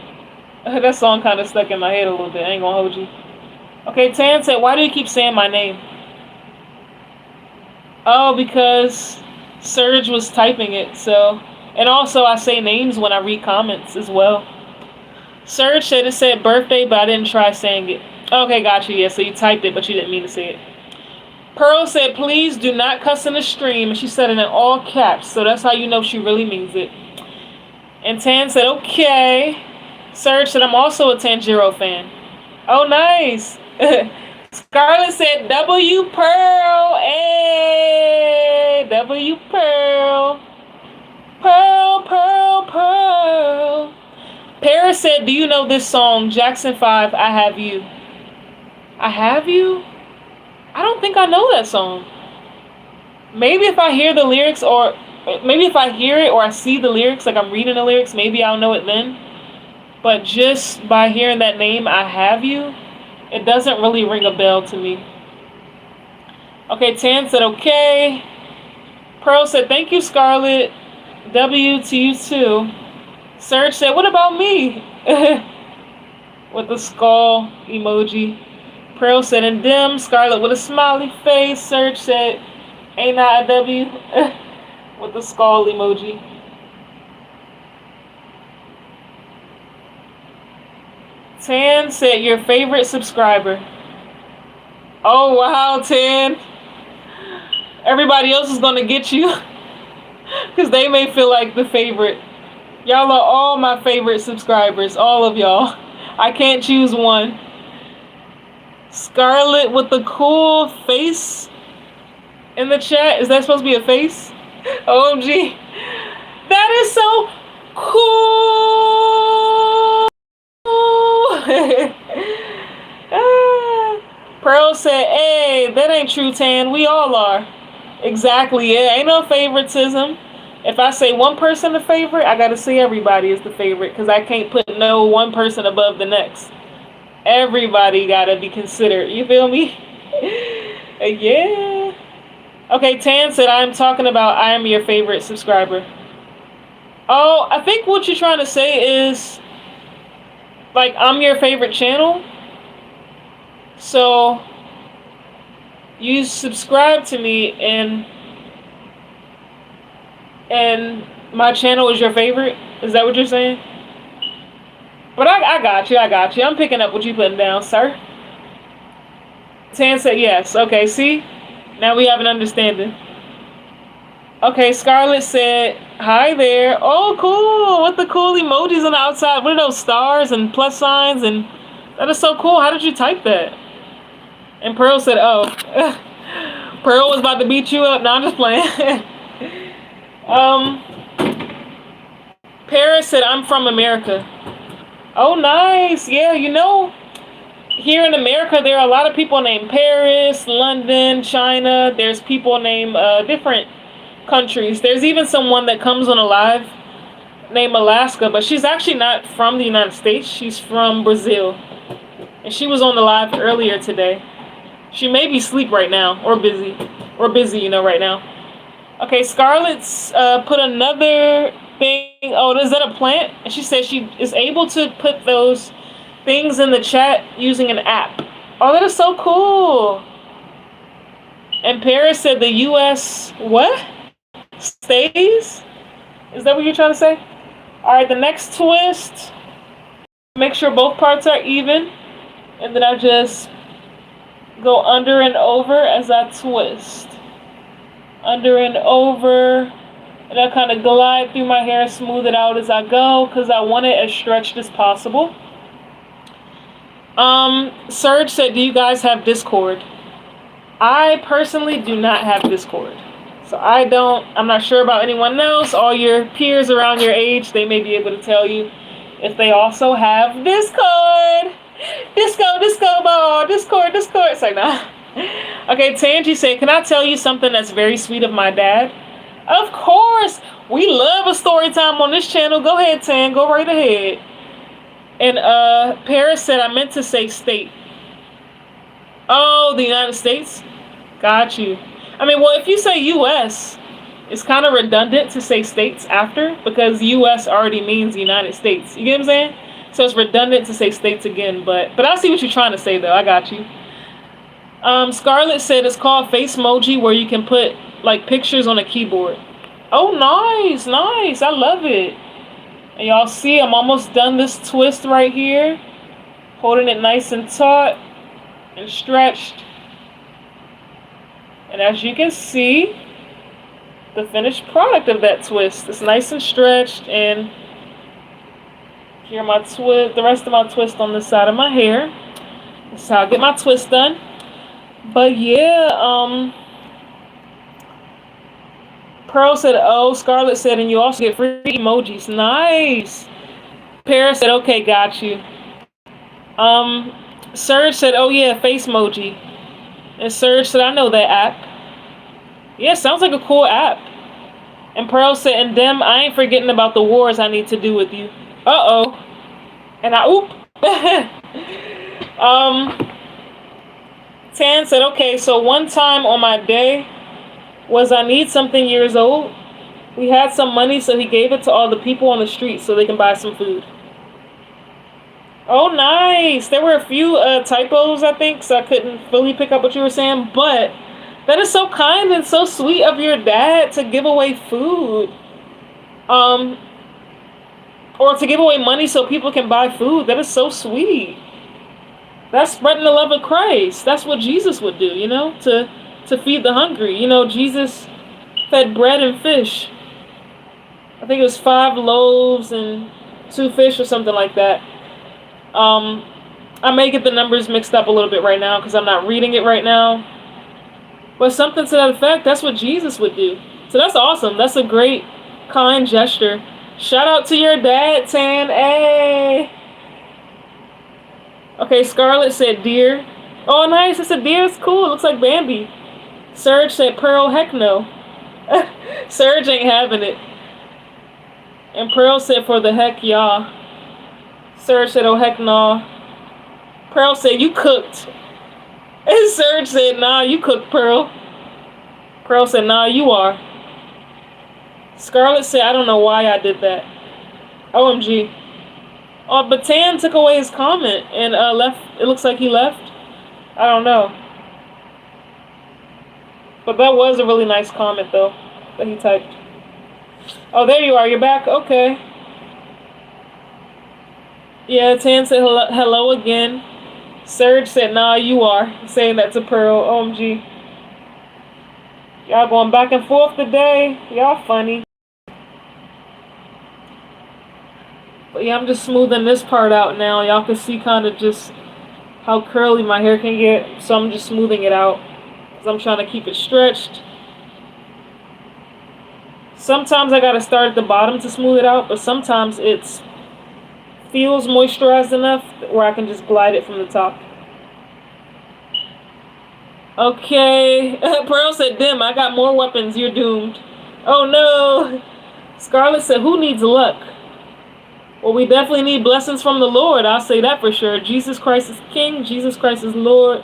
That song kind of stuck in my head a little bit. I ain't gonna hold you. Okay, Tan said, why do you keep saying my name? Oh, because Serge was typing it, so. And also, I say names when I read comments as well. Serge said it said birthday, but I didn't try saying it. Okay, got you. Yeah, so you typed it, but you didn't mean to say it. Pearl said, please do not cuss in the stream. And she said it in all caps, so that's how you know she really means it. And Tan said, okay. Serge said, I'm also a Tanjiro fan. Oh, nice. Scarlett said, W Pearl. Hey, W Pearl. Pearl, Pearl, Pearl. Paris said, do you know this song, Jackson 5, I Have You? I Have You? I don't think I know that song. Maybe if I hear the lyrics, or maybe if I hear it or I see the lyrics, like I'm reading the lyrics, maybe I'll know it then. But just by hearing that name, I Have You, it doesn't really ring a bell to me. Okay, Tan said, okay. Pearl said, thank you, Scarlett. W to you too. Serge said, what about me? With the skull emoji. Pearl said, and dim. Scarlett with a smiley face. Serge said, ain't I a W? With the skull emoji. Tan said, your favorite subscriber. Oh, wow, Tan. Everybody else is going to get you. Because they may feel like the favorite. Y'all are all my favorite subscribers. All of y'all. I can't choose one. Scarlett with the cool face in the chat. Is that supposed to be a face? OMG. That is so cool. Pearl said, hey, that ain't true, Tan. We all are. Exactly. Yeah, ain't no favoritism. If I say one person a favorite, I gotta say everybody is the favorite, because I can't put no one person above the next. Everybody gotta be considered. You feel me? Yeah. Okay, Tan said, I'm talking about I am your favorite subscriber. Oh, I think what you're trying to say is, like, I'm your favorite channel. So, you subscribe to me and my channel is your favorite? Is that what you're saying? But I got you. I'm picking up what you're putting down, sir. Tan said yes. Okay, see? Now we have an understanding. Okay, Scarlett said, hi there. Oh, cool. With the cool emojis on the outside. What are those stars and plus signs? And that is so cool. How did you type that? And Pearl said, oh. Pearl was about to beat you up. No, I'm just playing. Paris said, I'm from America. Oh, nice. Yeah, you know, here in America, there are a lot of people named Paris, London, China. There's people named different countries. There's even someone that comes on a live named Alaska, but she's actually not from the United States. She's from Brazil. And she was on the live earlier today. She may be asleep right now, or busy, you know, right now. Okay, Scarlett's put another thing. Oh, is that a plant? And she said she is able to put those things in the chat using an app. Oh, that is so cool. And Paris said the U.S. what? Stays? Is that what you're trying to say? All right, the next twist. Make sure both parts are even. And then I just go under and over as I twist. Under and over. And I kind of glide through my hair, smooth it out as I go, because I want it as stretched as possible. Serge said, do you guys have Discord? I personally do not have Discord. So I'm not sure about anyone else. All your peers around your age, they may be able to tell you if they also have Discord. Disco ball, Discord. It's like, nah. Okay, Tangi said, can I tell you something that's very sweet of my dad? Of course. We love a story time on this channel. Go ahead, Tan. Go right ahead. And Paris said, I meant to say state. Oh, the United States? Got you. I mean, well, if you say U.S., it's kind of redundant to say states after, because U.S. already means United States. You get what I'm saying? So it's redundant to say states again, but I see what you're trying to say, though. I got you. Scarlett said it's called Facemoji, where you can put, like, pictures on a keyboard. Oh, nice. I love it. And y'all see I'm almost done this twist right here. Holding it nice and taut and stretched. And as you can see, the finished product of that twist is nice and stretched, and here my the rest of my twist on the side of my hair. That's how I get my twist done. But yeah, Pearl said, oh, Scarlett said, and you also get free emojis. Nice. Paris said, okay, got you. Serge said, oh yeah, face emoji. And Serge said, I know that app. Yeah, sounds like a cool app. And Pearl said, and them, I ain't forgetting about the wars I need to do with you. Uh-oh. And Tan said, okay, so one time on my day was I need something years old. We had some money, so he gave it to all the people on the street so they can buy some food. Oh, nice. There were a few typos, I think, so I couldn't fully pick up what you were saying, but that is so kind and so sweet of your dad to give away food. Or to give away money so people can buy food. That is so sweet. That's spreading the love of Christ. That's what Jesus would do, you know, to feed the hungry. You know, Jesus fed bread and fish. I think it was 5 loaves and 2 fish or something like that. I may get the numbers mixed up a little bit right now because I'm not reading it right now. But something to that effect, that's what Jesus would do. So that's awesome. That's a great, kind gesture. Shout out to your dad, Tan. Hey. Okay, Scarlett said deer. Oh, nice. It's a deer. It's cool. It looks like Bambi. Serge said Pearl. Heck no. Serge ain't having it. And Pearl said for the heck y'all. Serge said, oh heck no. Pearl said, you cooked. And Serge said, nah, you cooked, Pearl. Pearl said, nah, you are. Scarlett said, I don't know why I did that. OMG. Oh, but Tan took away his comment and left. It looks like he left. I don't know. But that was a really nice comment, though, that he typed. Oh, there you are. You're back? Okay. Yeah, Tan said hello again. Serge said, nah, you are. Saying that to Pearl. OMG. Y'all going back and forth today. Y'all funny. But yeah, I'm just smoothing this part out now. Y'all can see kind of just how curly my hair can get. So I'm just smoothing it out. Because I'm trying to keep it stretched. Sometimes I got to start at the bottom to smooth it out. But sometimes it feels moisturized enough where I can just glide it from the top. Okay. Pearl said, dim, I got more weapons. You're doomed. Oh no. Scarlett said, who needs luck? Well, we definitely need blessings from the Lord. I'll say that for sure. Jesus Christ is King. Jesus Christ is Lord.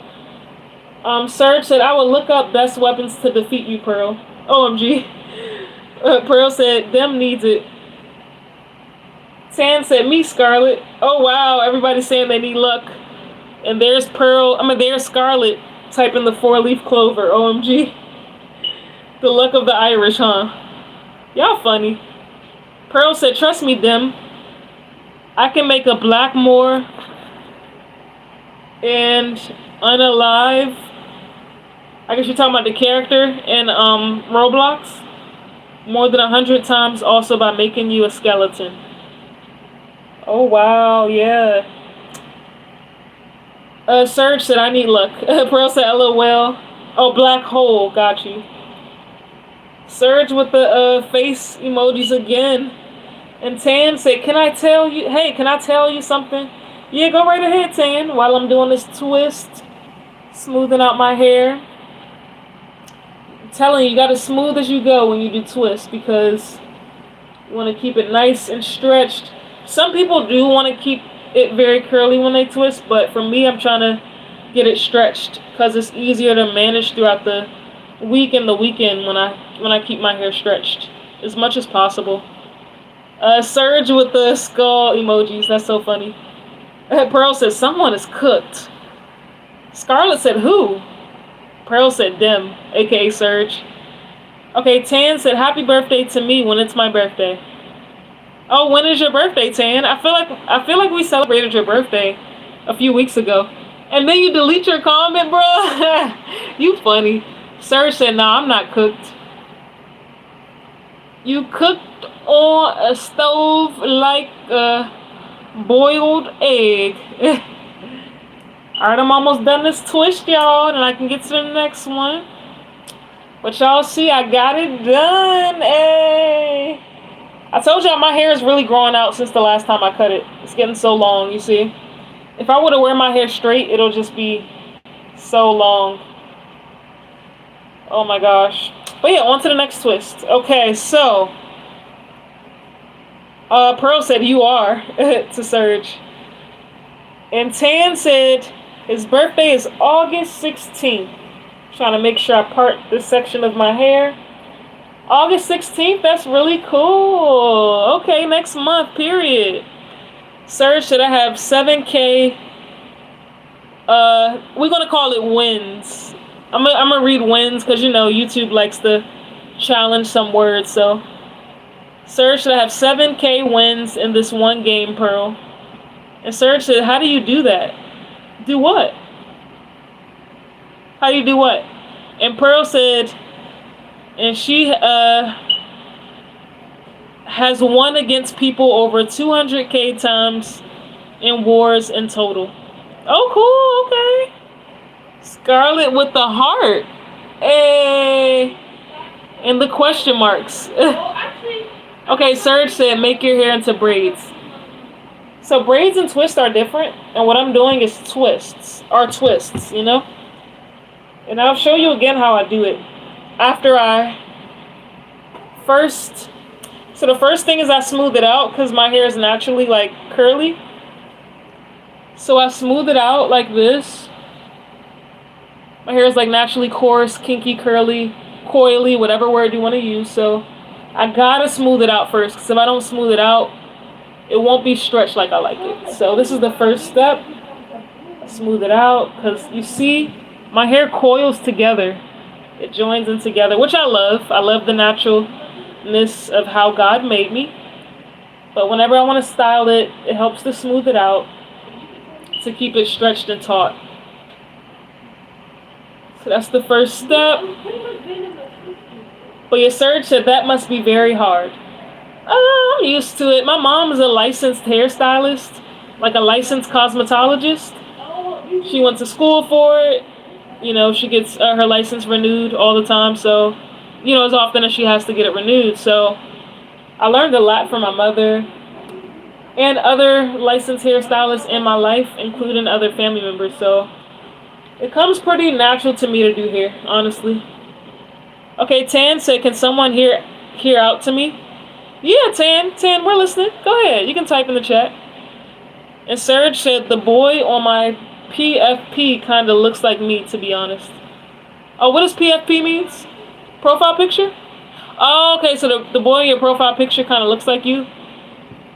Serge said, I will look up best weapons to defeat you, Pearl. OMG. Pearl said, them needs it. Tan said, me, Scarlett. Oh, wow. Everybody's saying they need luck. And there's Pearl. There's Scarlett typing the 4-leaf clover. OMG. The luck of the Irish, huh? Y'all funny. Pearl said, trust me, them. I can make a Blackmore and Unalive. I guess you're talking about the character in Roblox. More than 100 times also by making you a skeleton. Oh, wow, yeah. Serge said, I need luck. Pearl said, LOL. Oh, black hole, got you. Serge with the face emojis again. And Tan said, can I tell you something? Yeah, go right ahead, Tan, while I'm doing this twist. Smoothing out my hair. I'm telling you, you got to smooth as you go when you do twist because you want to keep it nice and stretched. Some people do want to keep it very curly when they twist, but for me, I'm trying to get it stretched because it's easier to manage throughout the week and the weekend when I keep my hair stretched as much as possible. Serge with the skull emojis. That's so funny. Pearl says, someone is cooked. Scarlett said, who? Pearl said, them, aka Serge. Okay, Tan said, happy birthday to me when it's my birthday. Oh, when is your birthday, Tan? I feel like we celebrated your birthday a few weeks ago. And then you delete your comment, bro. You funny. Serge said, "Nah, I'm not cooked. You cooked on a stove like a boiled egg." Alright, I'm almost done this twist, y'all, and I can get to the next one. But y'all see, I got it done. Hey. I told y'all my hair is really growing out since the last time I cut it. It's getting so long, you see. If I were to wear my hair straight, it'll just be so long. Oh my gosh. But yeah, on to the next twist. Okay, so Pearl said you are to Serge. And Tan said his birthday is August 16th. Trying to make sure I part this section of my hair. August 16th, that's really cool. Okay, next month, period. Serge said I have 7K. We're gonna call it wins. I'm gonna read wins because you know YouTube likes to challenge some words. So Serge said I have 7K wins in this one game, Pearl. And Serge said, how do you do that? Do what? How do you do what? And Pearl said, and she has won against people over 200K times in wars in total. Oh, cool. Okay. Scarlet with the heart. Hey. And the question marks. Okay, Serge said make your hair into braids. So braids and twists are different. And what I'm doing is twists. You know? And I'll show you again how I do it. After I first... So the first thing is I smooth it out because my hair is naturally like curly. So I smooth it out like this. My hair is like naturally coarse, kinky, curly, coily, whatever word you want to use. So I gotta smooth it out first because if I don't smooth it out, it won't be stretched like I like it. So this is the first step. I smooth it out because you see my hair coils together. It joins in together, which I love. I love the naturalness of how God made me. But whenever I want to style it, it helps to smooth it out to keep it stretched and taut. So that's the first step. But your Serge said that must be very hard. I'm used to it. My mom is a licensed hairstylist, like a licensed cosmetologist. She went to school for it. You know, she gets her license renewed all the time. So, you know, as often as she has to get it renewed. So I learned a lot from my mother and other licensed hairstylists in my life, including other family members. So it comes pretty natural to me to do hair, honestly. Okay, Tan said, can someone hear out to me? Yeah, Tan, we're listening. Go ahead, you can type in the chat. And Serge said, the boy on my PFP kind of looks like me, to be honest. Oh, what does PFP means? Profile picture? Oh, okay, so the boy in your profile picture kind of looks like you.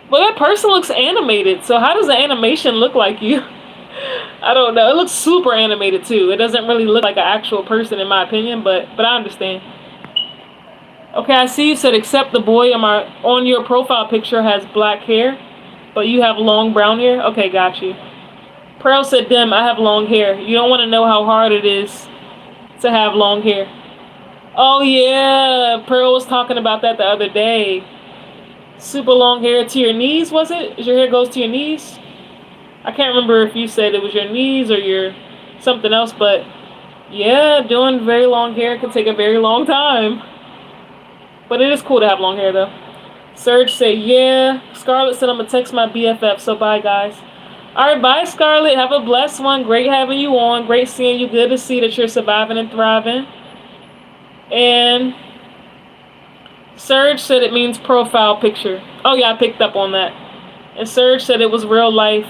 Well, that person looks animated, so how does the animation look like you? I don't know. It looks super animated, too. It doesn't really look like an actual person, in my opinion, but I understand. Okay, I see you said, except the boy on your profile picture has black hair, but you have long brown hair? Okay, got you. Pearl said, Dim, I have long hair. You don't want to know how hard it is to have long hair. Oh, yeah. Pearl was talking about that the other day. Super long hair to your knees, was it? Your hair goes to your knees? I can't remember if you said it was your knees or your something else, but yeah, doing very long hair can take a very long time. But it is cool to have long hair, though. Serge said, yeah. Scarlett said, I'm going to text my BFF, so bye, guys. All right, bye, Scarlett. Have a blessed one. Great having you on. Great seeing you. Good to see that you're surviving and thriving. And Serge said it means profile picture. Oh, yeah, I picked up on that. And Serge said it was real life.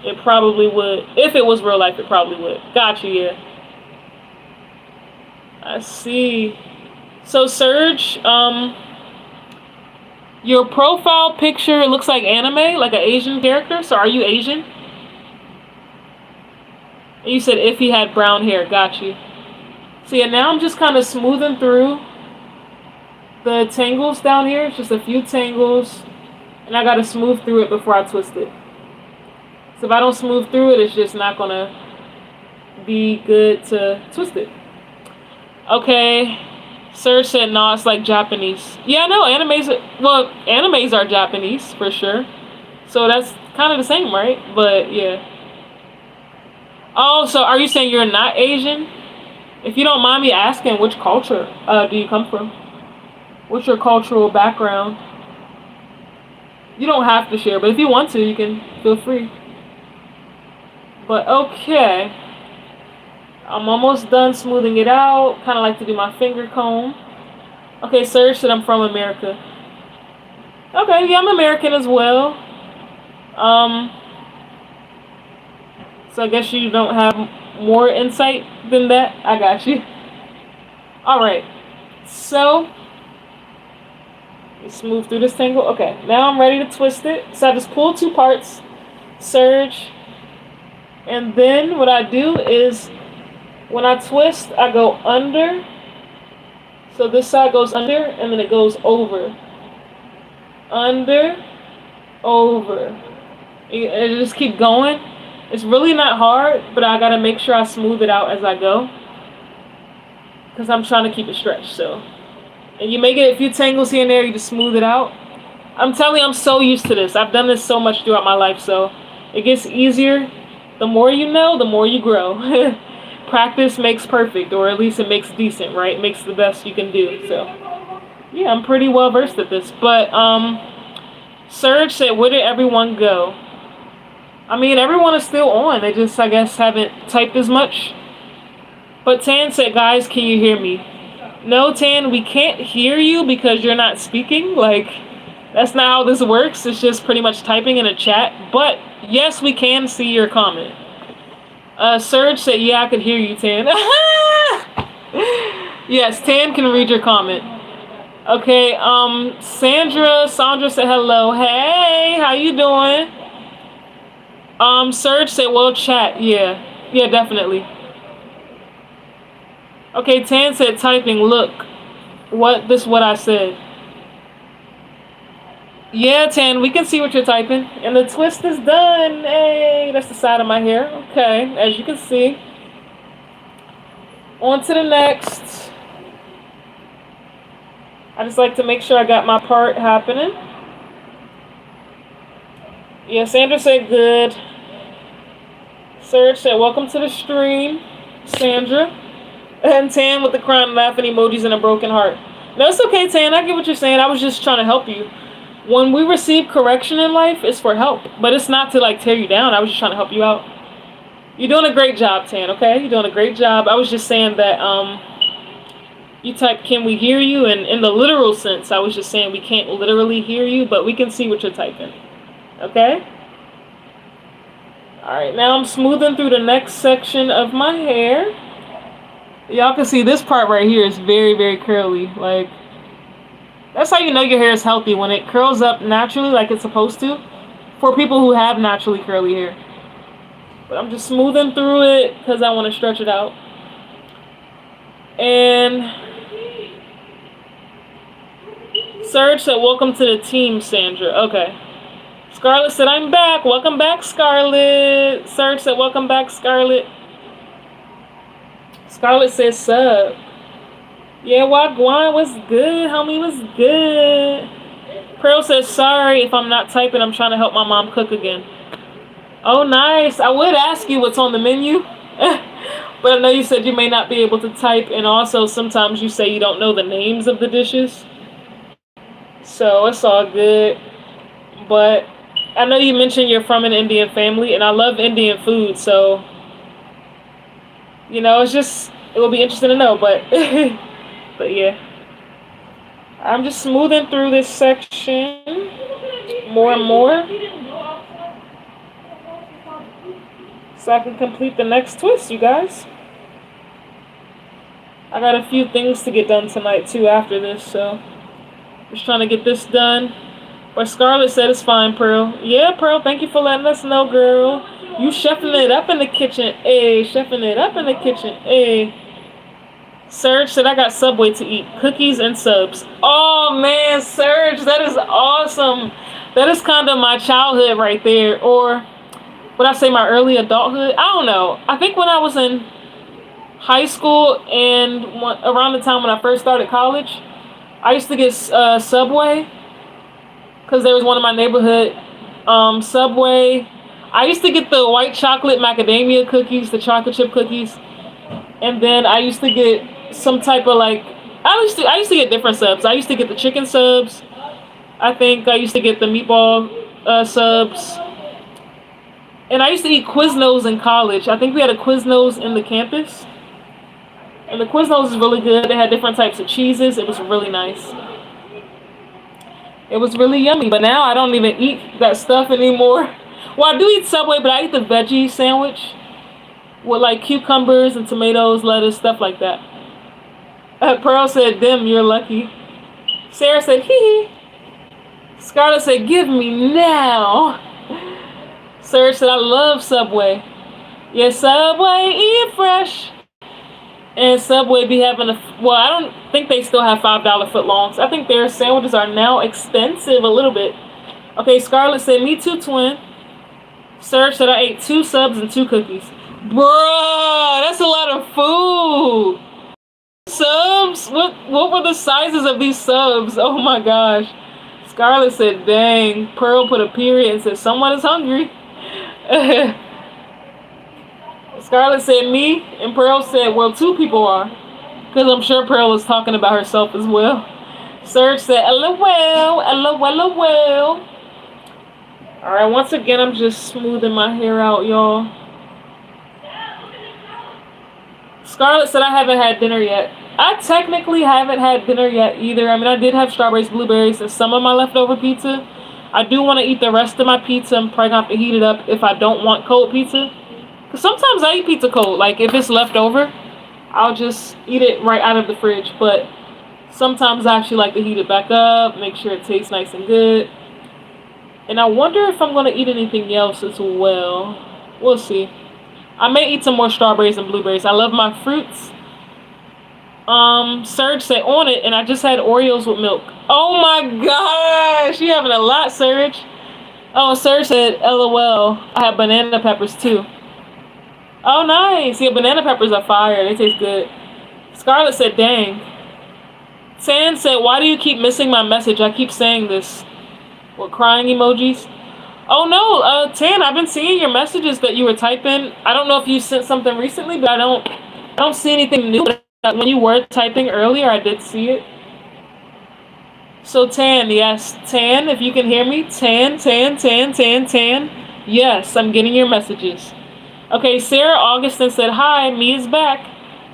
It probably would. If it was real life, it probably would. Gotcha, yeah. I see. So, Serge, your profile picture looks like anime, like an Asian character. So, are you Asian? And you said if he had brown hair. Got you. So, yeah, now I'm just kind of smoothing through the tangles down here. Just a few tangles. And I gotta smooth through it before I twist it. So if I don't smooth through it, it's just not gonna be good to twist it. Okay. Serge said, no, it's like Japanese. Yeah, no, animes are Japanese for sure. So that's kind of the same, right? But yeah. Oh, so are you saying you're not Asian? If you don't mind me asking, which culture do you come from? What's your cultural background? You don't have to share, but if you want to, you can feel free. But okay. I'm almost done smoothing it out. Kind of like to do my finger comb. Okay, Serge said I'm from America. Okay, yeah, I'm American as well. So I guess you don't have more insight than that. I got you. Alright. So, smooth through this tangle. Okay, now I'm ready to twist it. So I just pull 2 parts, Serge, and then what I do is when I twist, I go under. So this side goes under, and then it goes over. Under, over. And just keep going. It's really not hard, but I gotta make sure I smooth it out as I go, because I'm trying to keep it stretched. So, and you may get a few tangles here and there. You just smooth it out. I'm telling you, I'm so used to this. I've done this so much throughout my life, so it gets easier. The more you know, the more you grow. Practice makes perfect, or at least it makes decent, right? It makes the best you can do. So, yeah, I'm pretty well versed at this. But Serge said, where did everyone go? I mean, everyone is still on. They just, I guess, haven't typed as much. But Tan said, guys, can you hear me? No, Tan, we can't hear you because you're not speaking. Like, that's not how this works. It's just pretty much typing in a chat. But, yes, we can see your comment. Serge said, yeah, I could hear you, Tan. Yes, Tan can read your comment. Okay, Sandra said hello. Hey, how you doing? Serge said, well, chat. Yeah, definitely. Okay, Tan said typing, look. What I said. Yeah, Tan, we can see what you're typing. And the twist is done. Hey, that's the side of my hair. Okay, as you can see. On to the next. I just like to make sure I got my part happening. Yeah, Sandra said good. Serge said, welcome to the stream, Sandra. And Tan with the crying laughing emojis and a broken heart. No, it's okay, Tan. I get what you're saying. I was just trying to help you. When we receive correction in life, it's for help. But it's not to, like, tear you down. I was just trying to help you out. You're doing a great job, Tan, okay? You're doing a great job. I was just saying that, you typed, can we hear you? And in the literal sense, I was just saying we can't literally hear you, but we can see what you're typing. Okay? Alright, now I'm smoothing through the next section of my hair. Y'all can see this part right here is very, very curly. Like, that's how you know your hair is healthy, when it curls up naturally like it's supposed to, for people who have naturally curly hair. But I'm just smoothing through it because I want to stretch it out. And Serge said, welcome to the team, Sandra. Okay. Scarlett said, I'm back. Welcome back, Scarlett. Serge said, welcome back, Scarlett. Scarlett says, sub. Yeah, Wagwan was good, homie, was good. Pearl says, sorry if I'm not typing. I'm trying to help my mom cook again. Oh, nice. I would ask you what's on the menu. But I know you said you may not be able to type. And also, sometimes you say you don't know the names of the dishes. So, it's all good. But I know you mentioned you're from an Indian family. And I love Indian food. So, you know, it's just, it will be interesting to know. But, but yeah. I'm just smoothing through this section more and more, so I can complete the next twist, you guys. I got a few things to get done tonight too after this, so just trying to get this done. But Scarlett said it's fine, Pearl. Yeah, Pearl, thank you for letting us know, girl. You chefing it up in the kitchen, ayy. Chefing it up in the kitchen, ayy. Serge said I got Subway to eat. Cookies and subs. Oh, man, Serge, that is awesome. That is kind of my childhood right there, or would I say my early adulthood? I don't know. I think when I was in high school and around the time when I first started college, I used to get Subway because there was one in my neighborhood. Subway. I used to get the white chocolate macadamia cookies, the chocolate chip cookies, and then I used to get some type of like. I used to get different subs. I used to get the chicken subs. I think I used to get the meatball subs. And I used to eat Quiznos in college. I think we had a Quiznos in the campus. And the Quiznos is really good. They had different types of cheeses. It was really nice. It was really yummy. But now I don't even eat that stuff anymore. Well, I do eat Subway, but I eat the veggie sandwich with like cucumbers and tomatoes, lettuce, stuff like that. Pearl said, "Dim, you're lucky." Sarah said, "Hee hee." Scarlett said, "Give me now." Serge said, "I love Subway." Yeah, Subway, eat fresh. And Subway be having well, I don't think they still have $5 footlongs. I think their sandwiches are now expensive a little bit. Okay, Scarlett said, "Me too, twin." Serge said, "I ate 2 subs and 2 cookies." Bruh, that's a lot of food. Subs? What were the sizes of these subs? Oh my gosh. Scarlett said, "Dang." Pearl put a period and said, "Someone is hungry." Scarlett said, "Me," and Pearl said, "Well, 2 people are." Because I'm sure Pearl is talking about herself as well. Serge said, "LOL, LOL." Alright, once again, I'm just smoothing my hair out, y'all. Scarlett said, "I haven't had dinner yet." I technically haven't had dinner yet either. I mean, I did have strawberries, blueberries, and some of my leftover pizza. I do want to eat the rest of my pizza. I'm probably going to have to heat it up if I don't want cold pizza. Because sometimes I eat pizza cold. Like, if it's left over, I'll just eat it right out of the fridge. But sometimes I actually like to heat it back up, make sure it tastes nice and good. And I wonder if I'm going to eat anything else as well. We'll see. I may eat some more strawberries and blueberries. I love my fruits. Serge said, "On it," and I just had Oreos with milk. Oh my gosh, you having a lot, Serge. Oh, Serge said, "LOL, I have banana peppers too." Oh, nice. Yeah, banana peppers are fire. They taste good. Scarlett said, "Dang." Tan said, "Why do you keep missing my message? I keep saying this." With crying emojis. Oh no, Tan, I've been seeing your messages that you were typing. I don't know if you sent something recently, but I don't see anything new. When you were typing earlier, I did see it. So Tan, yes, Tan, if you can hear me, Tan. Yes, I'm getting your messages. Okay, Sarah Augustin said, "Hi, me is back."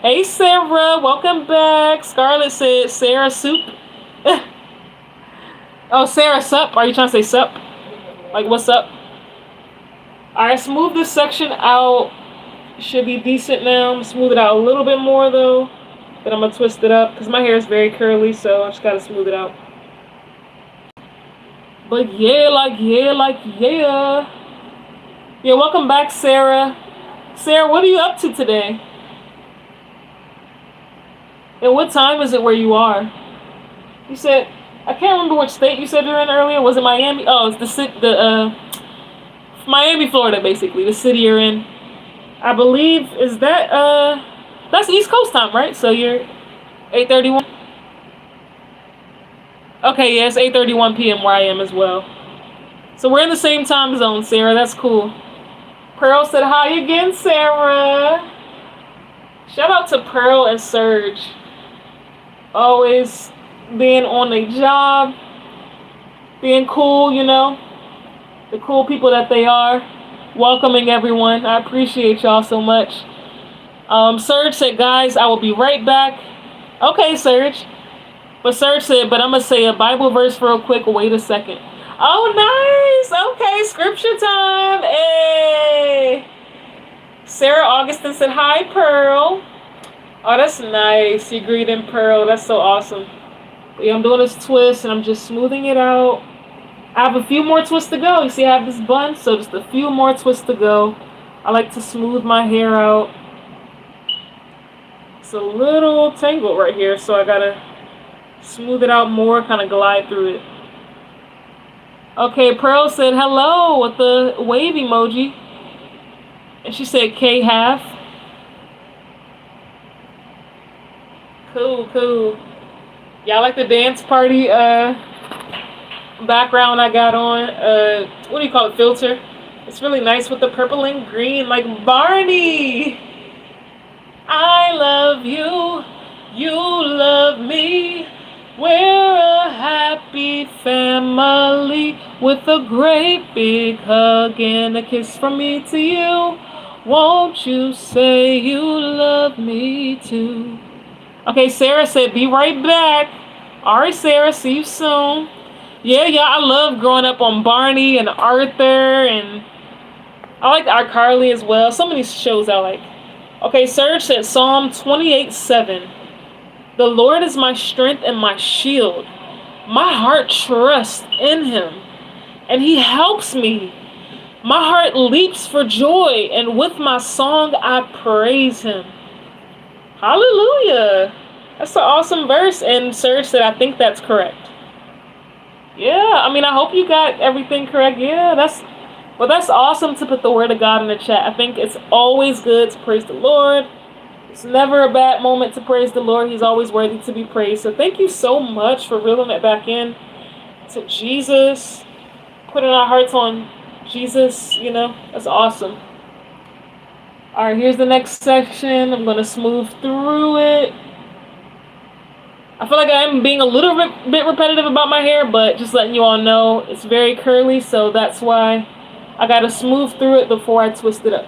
Hey Sarah, welcome back. Scarlett said, "Sarah soup." Oh, Sarah sup? Are you trying to say sup? Like, what's up? Alright, smooth this section out. Should be decent now. I'm gonna smooth it out a little bit more though. Then I'm gonna twist it up because my hair is very curly, so I just gotta smooth it out. But yeah. Yeah, welcome back, Sarah. Sarah, what are you up to today? And what time is it where you are? You said, I can't remember which state you said you're in earlier. Was it Miami? Oh, it's Miami, Florida, basically, the city you're in. I believe, is that, that's East Coast time, right? So you're 8:31? Okay, yeah, it's 8:31 p.m. where I am as well. So we're in the same time zone, Sarah. That's cool. Pearl said hi again, Sarah. Shout out to Pearl and Serge. Always being on a job, being cool, you know, the cool people that they are, welcoming everyone. I appreciate y'all so much. Serge said, "Guys, I will be right back." Okay, Serge. But Serge said, "But I'm going to say a Bible verse real quick. Wait a second." Oh, nice. Okay, scripture time. Hey. Sarah Augustin said, "Hi, Pearl." Oh, that's nice. You greeting Pearl. That's so awesome. Yeah, I'm doing this twist and I'm just smoothing it out. I have a few more twists to go. You see, I have this bun, so just a few more twists to go. I like to smooth my hair out. It's a little tangled right here, so I gotta smooth it out more, kind of glide through it. Okay, Pearl said hello with the wave emoji. And she said K half. Cool, cool. Y'all like the dance party background I got on? What do you call it? Filter. It's really nice with the purple and green, like Barney. I love you. You love me. We're a happy family with a great big hug and a kiss from me to you. Won't you say you love me too? Okay, Sarah said, be right back. All right, Sarah, see you soon. Yeah, yeah, I love growing up on Barney and Arthur, and I like iCarly as well. So many shows I like. Okay, Serge said Psalm 28:7. The Lord is my strength and my shield. My heart trusts in him, and he helps me. My heart leaps for joy, and with my song I praise him. Hallelujah. That's an awesome verse. And Serge said, I think that's correct. Yeah, I mean, I hope you got everything correct. Yeah, that's awesome to put the word of God in the chat. I think it's always good to praise the Lord. It's never a bad moment to praise the Lord. He's always worthy to be praised. So thank you so much for reeling it back in to Jesus, putting our hearts on Jesus, that's awesome. All right, here's the next section. I'm going to smooth through it. I feel like I'm being a little bit repetitive about my hair, but just letting you all know it's very curly, so that's why I got to smooth through it before I twist it up,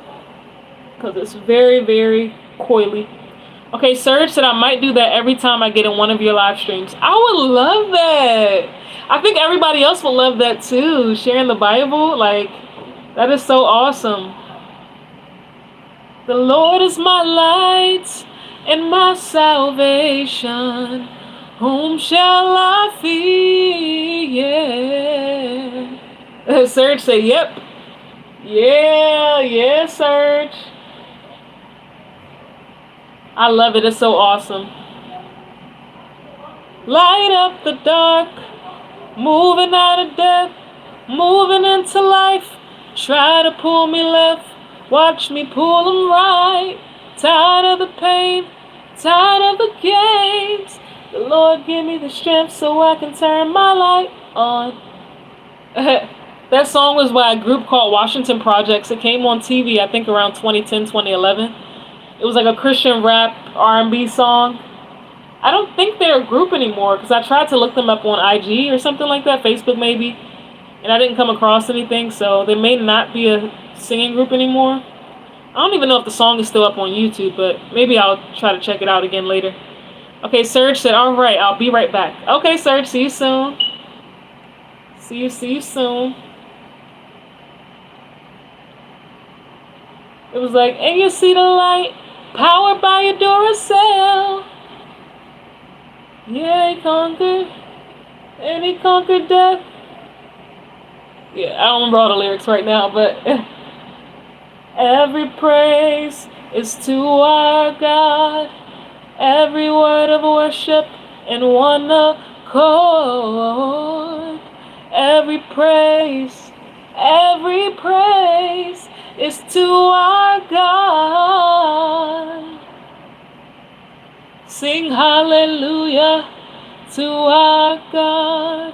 because it's very, very coily. Okay, Serge said I might do that every time I get in one of your live streams. I would love that. I think everybody else would love that too. Sharing the Bible, that is so awesome. The Lord is my light and my salvation. Whom shall I fear? Yeah. Serge say, yep. Yeah, Serge. I love it. It's so awesome. Light up the dark, moving out of death, moving into life. Try to pull me left, watch me pull them right. Tired of the pain, tired of the games. The Lord give me the strength so I can turn my light on. That song was by a group called Washington Projects. It came on TV, I think, around 2010, 2011. It was like a Christian rap R&B song. I don't think they're a group anymore, because I tried to look them up on IG or something like that, Facebook maybe, and I didn't come across anything, so they may not be a singing group anymore. I don't even know if the song is still up on YouTube, but maybe I'll try to check it out again later. Okay, Serge said, all right, I'll be right back. Okay, Serge, see you soon. See you soon. It was like, and you see the light, powered by a Duracell. Yeah, he conquered, and he conquered death. Yeah, I don't remember all the lyrics right now, but every praise is to our God. Every word of worship in one accord. Every praise is to our God. Sing hallelujah to our God.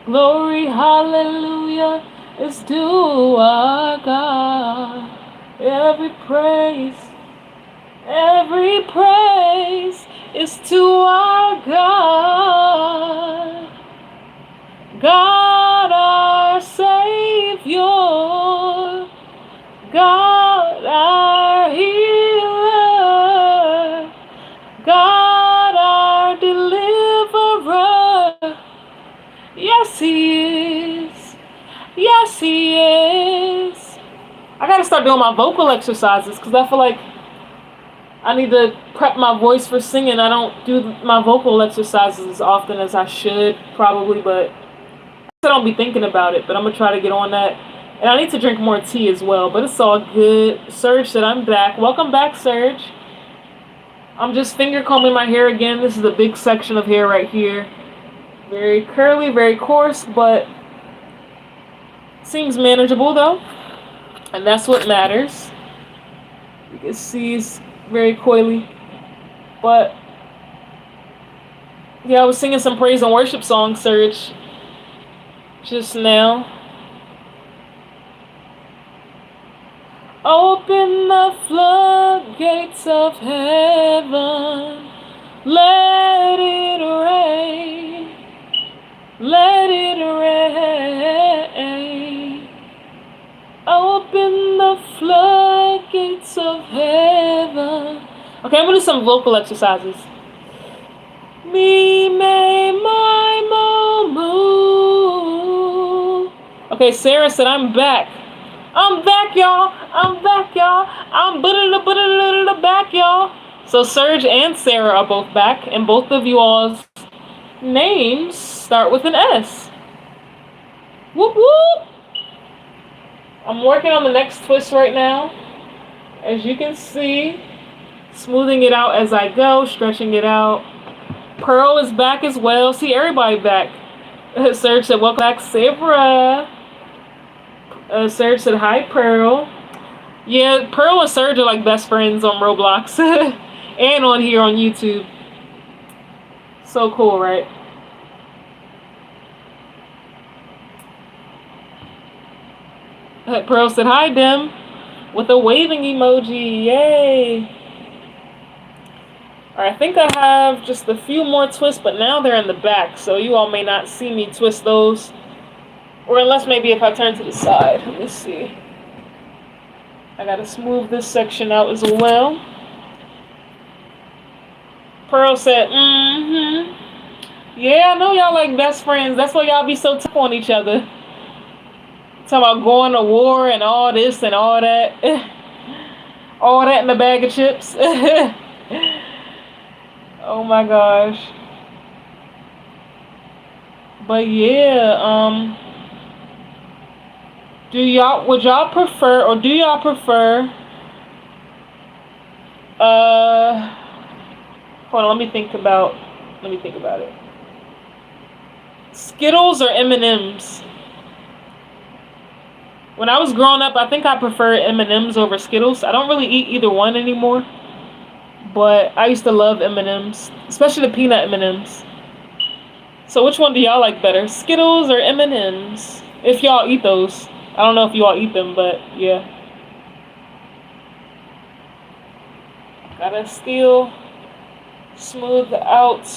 Glory, hallelujah, is due our God. Every praise is to our God. God our Savior, God our healer, God our deliverer. Yes, he is. Yes, he is. I gotta start doing my vocal exercises, because I feel like I need to prep my voice for singing. I don't do my vocal exercises as often as I should, probably, but I don't be thinking about it, but I'm going to try to get on that. And I need to drink more tea as well, but it's all good. Serge said I'm back. Welcome back, Serge. I'm just finger combing my hair again. This is a big section of hair right here. Very curly, very coarse, but Seems manageable though, and that's what matters. You can see it's very coily. But yeah, I was singing some praise and worship songs, Serge, just now. Open the floodgates of heaven. Let it rain. Let it rain. Open the floodgates of heaven. Okay, I'm gonna do some vocal exercises. Me, may, my, moo. Okay, Sarah said, I'm back. I'm back, y'all. I'm back, y'all. I'm back, y'all. So Serge and Sarah are both back, and both of you all's names start with an S. Whoop, whoop. I'm working on the next twist right now. As you can see, smoothing it out as I go, stretching it out. Pearl is back as well. See, everybody back. Serge said, welcome back, Sarah. Serge said, hi, Pearl. Yeah, Pearl and Serge are like best friends on Roblox. And on here on YouTube. So cool, right? Pearl said, hi, Dim. With a waving emoji. Yay. Alright, I think I have just a few more twists, but now they're in the back, so you all may not see me twist those. Or unless maybe if I turn to the side. Let me see. I gotta smooth this section out as well. Pearl said, mm-hmm. Yeah, I know y'all like best friends. That's why y'all be so tough on each other. Talking about going to war and all this and all that. All that in a bag of chips. Oh my gosh. But yeah, would y'all prefer, or do y'all prefer, hold on, let me think about it. Skittles or M&Ms? When I was growing up, I think I preferred M&Ms over Skittles. I don't really eat either one anymore. But I used to love M&Ms, especially the peanut M&Ms. So which one do y'all like better, Skittles or M&Ms? If y'all eat those. I don't know if you all eat them, but yeah. Gotta still smooth out,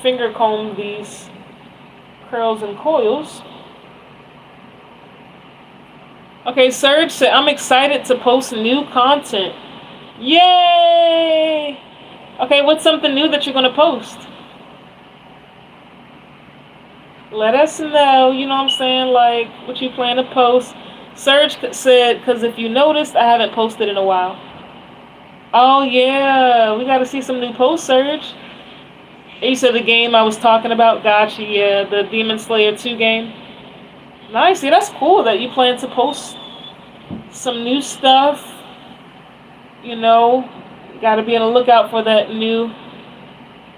finger comb these curls and coils. Okay, Serge said, I'm excited to post new content. Yay! Okay, what's something new that you're going to post? Let us know, you know what I'm saying, like, what you plan to post. Serge said, because if you noticed, I haven't posted in a while. Oh, yeah, we got to see some new posts, Serge. You said the game I was talking about, gotcha, yeah, the Demon Slayer 2 game. Nice, yeah, that's cool that you plan to post some new stuff. You know, gotta be on the lookout for that new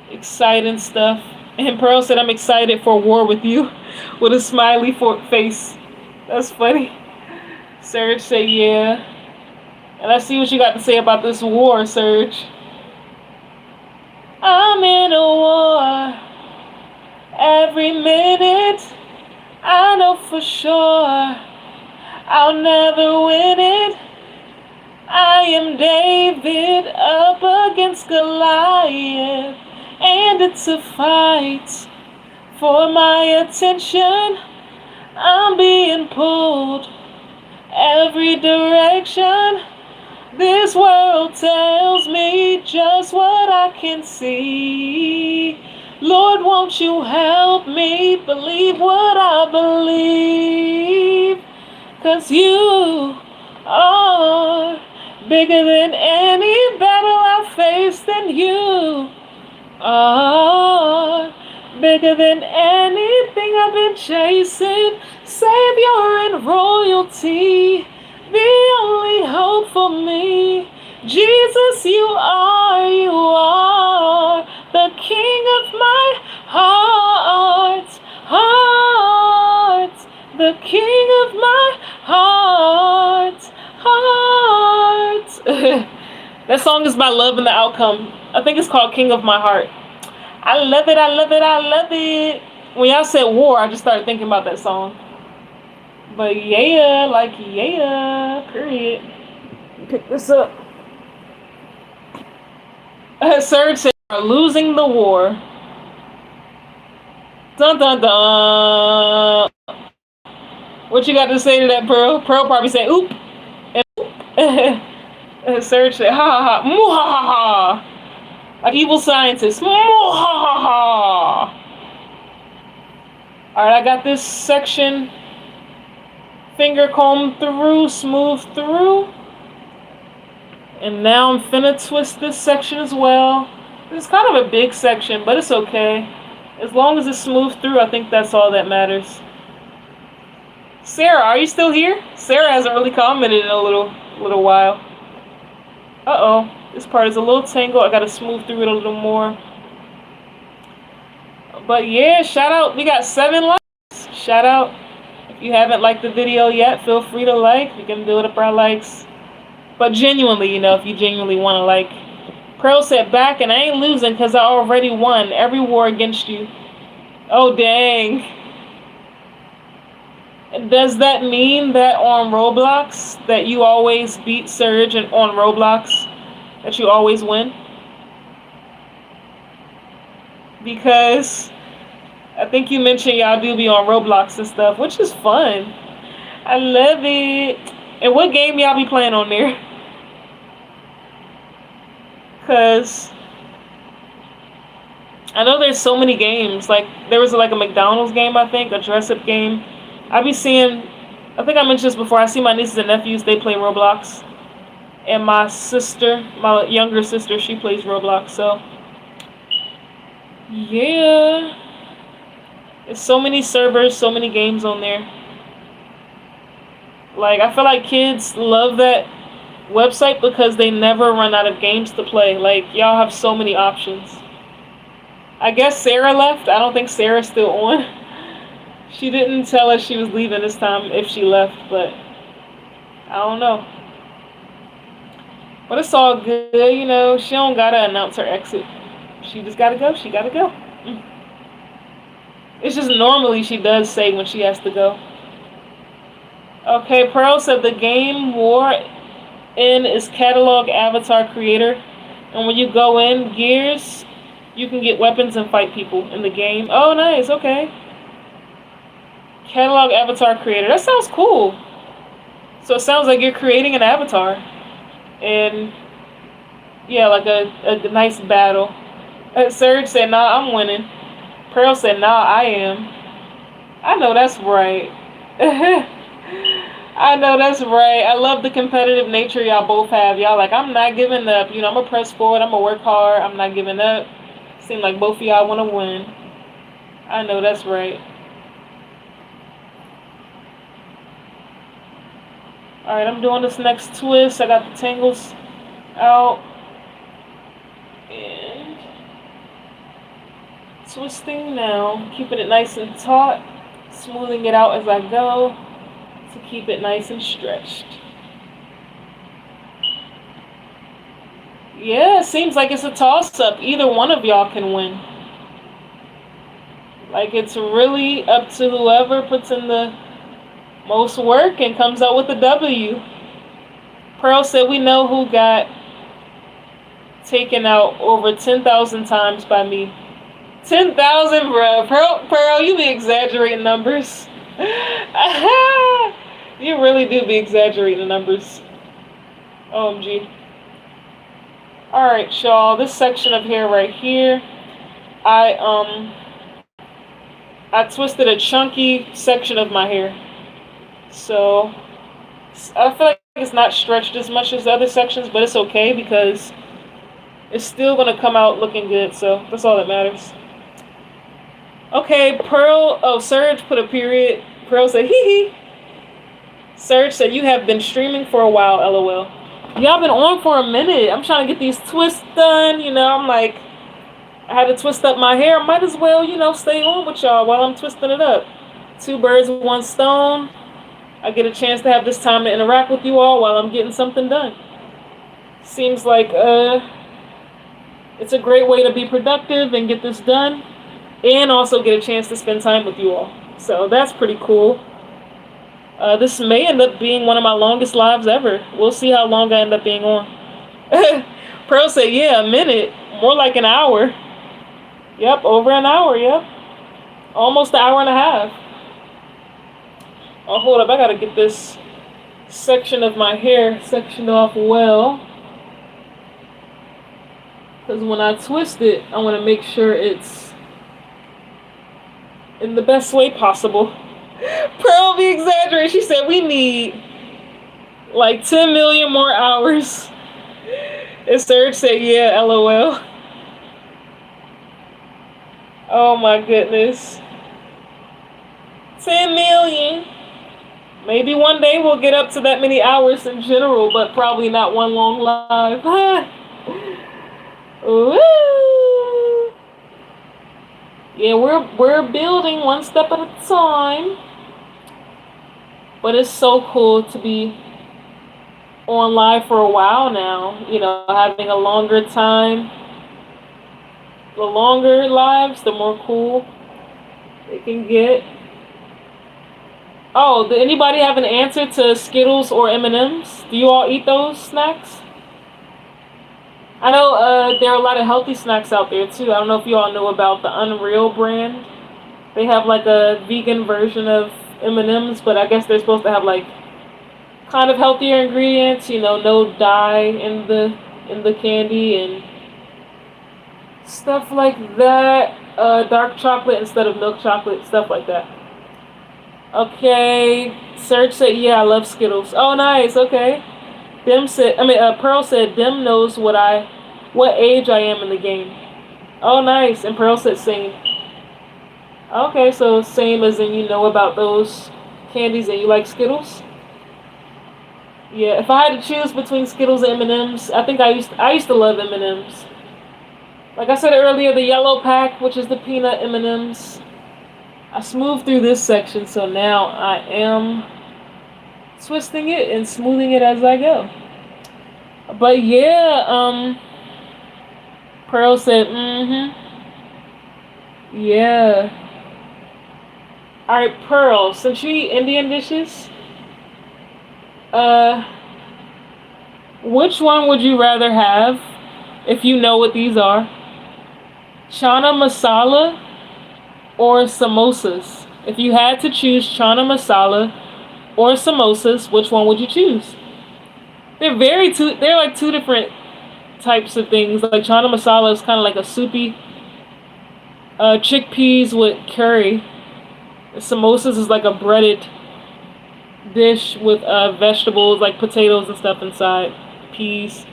exciting stuff. And Pearl said, I'm excited for war with you, with a smiley face. That's funny. Serge said, yeah. And let's see what you got to say about this war, Serge. I'm in a war every minute. I know for sure I'll never win it. I am David up against Goliath, and it's a fight for my attention. I'm being pulled every direction. This world tells me just what I can see. Lord, won't you help me believe what I believe? 'Cause you are bigger than any battle I faced, and you are bigger than anything I've been chasing. Savior and royalty, the only hope for me. Jesus, you are the King of my heart, the King That song is by Love and the Outcome. I think it's called King of My Heart. I love it, I love it, I love it. When y'all said war, I just started thinking about that song. But yeah, like yeah, period. Pick this up. Surge said, losing the war. Dun dun dun. What you got to say to that, Pearl? Pearl probably say, oop. And oop. Surge said, ha ha ha. Moo ha ha ha. Like evil scientist. Moo ha ha ha. Alright, I got this section. Finger comb through, smooth through. And now I'm finna twist this section as well. It's kind of a big section, but it's okay. As long as it's smooth through, I think that's all that matters. Sarah, are you still here? Sarah hasn't really commented in a little while. Uh-oh. This part is a little tangled. I gotta smooth through it a little more. But yeah, shout out. We got 7 likes. Shout out. If you haven't liked the video yet, feel free to like. You can build up our likes. But genuinely, if you genuinely want to like. Pearl said back, and I ain't losing because I already won every war against you. Oh, dang. Does that mean that on Roblox, that you always beat Surge and on Roblox, that you always win? Because I think you mentioned y'all do be on Roblox and stuff, which is fun. I love it. And what game y'all be playing on there? Because I know there's so many games. Like, there was like a McDonald's game, I think, a dress-up game. I be seeing, I think I mentioned this before, I see my nieces and nephews, they play Roblox. And my sister, my younger sister, she plays Roblox, so. Yeah. There's so many servers, so many games on there. Like, I feel like kids love that website because they never run out of games to play. Like, y'all have so many options. I guess Sarah left. I don't think Sarah's still on. She didn't tell us she was leaving this time if she left, but I don't know. But it's all good, she don't gotta announce her exit. She just gotta go. She gotta go. It's just normally she does say when she has to go. Okay, Pearl said the game war in is catalog avatar creator. And when you go in gears, you can get weapons and fight people in the game. Oh, nice. Okay. Catalog avatar creator. That sounds cool. So it sounds like you're creating an avatar. And yeah, like a nice battle. Serge said, nah, I'm winning. Pearl said, nah, I am. I know that's right. I know that's right. I love the competitive nature y'all both have. Y'all like, I'm not giving up. I'm going to press forward. I'm going to work hard. I'm not giving up. Seem like both of y'all want to win. I know that's right. Alright, I'm doing this next twist. I got the tangles out. And twisting now. Keeping it nice and taut. Smoothing it out as I go to keep it nice and stretched. Yeah, it seems like it's a toss-up. Either one of y'all can win. Like, it's really up to whoever puts in the most work and comes out with a W. Pearl said we know who got taken out over 10,000 times by me. 10,000, bro. Pearl, you be exaggerating numbers. You really do be exaggerating the numbers. OMG. Alright, y'all. This section of hair right here, I twisted a chunky section of my hair. So I feel like it's not stretched as much as the other sections, but it's okay because it's still going to come out looking good. So that's all that matters. Okay, Surge put a period. Pearl said, hee hee. Surge said, you have been streaming for a while, LOL. Y'all been on for a minute. I'm trying to get these twists done. I'm like, I had to twist up my hair. Might as well, stay on with y'all while I'm twisting it up. 2 birds with 1 stone. I get a chance to have this time to interact with you all while I'm getting something done. Seems like it's a great way to be productive and get this done, and also get a chance to spend time with you all. So that's pretty cool. This may end up being one of my longest lives ever. We'll see how long I end up being on. Pearl said, yeah, a minute. More like an hour. Yep, over an hour, yep. Almost an hour and a half. Oh, hold up, I gotta get this section of my hair sectioned off well. Because when I twist it, I want to make sure it's in the best way possible. Pearl be exaggerating. She said we need like 10 million more hours. And Serge said, yeah, LOL. Oh my goodness. 10 million. Maybe one day we'll get up to that many hours in general, but probably not one long live. Woo! Yeah, we're building one step at a time. But it's so cool to be on live for a while now. You know, having a longer time. The longer lives, the more cool it can get. Oh, did anybody have an answer to Skittles or M&Ms? Do you all eat those snacks? I know there are a lot of healthy snacks out there too. I don't know if you all know about the Unreal brand. They have like a vegan version of M&Ms, but I guess they're supposed to have like kind of healthier ingredients. You know, no dye in the candy and stuff like that. Dark chocolate instead of milk chocolate, stuff like that. Okay, Serge said, yeah, I love Skittles. Oh, nice, okay. Pearl said, Dim knows what age I am in the game. Oh, nice, and Pearl said same. Okay, so same as in you know about those candies and you like Skittles? Yeah, if I had to choose between Skittles and M&Ms, I think I used to love M&Ms. Like I said earlier, the yellow pack, which is the peanut M&Ms. I smoothed through this section, so now I am twisting it and smoothing it as I go. But yeah, Pearl said, yeah. Alright, Pearl, since you eat Indian dishes, which one would you rather have, if you know what these are? Chana masala or samosas? If you had to choose chana masala or samosas, which one would you choose? They're like two different types of things. Like chana masala is kind of like a soupy chickpeas with curry. Samosas is like a breaded dish with vegetables like potatoes and stuff inside, peas.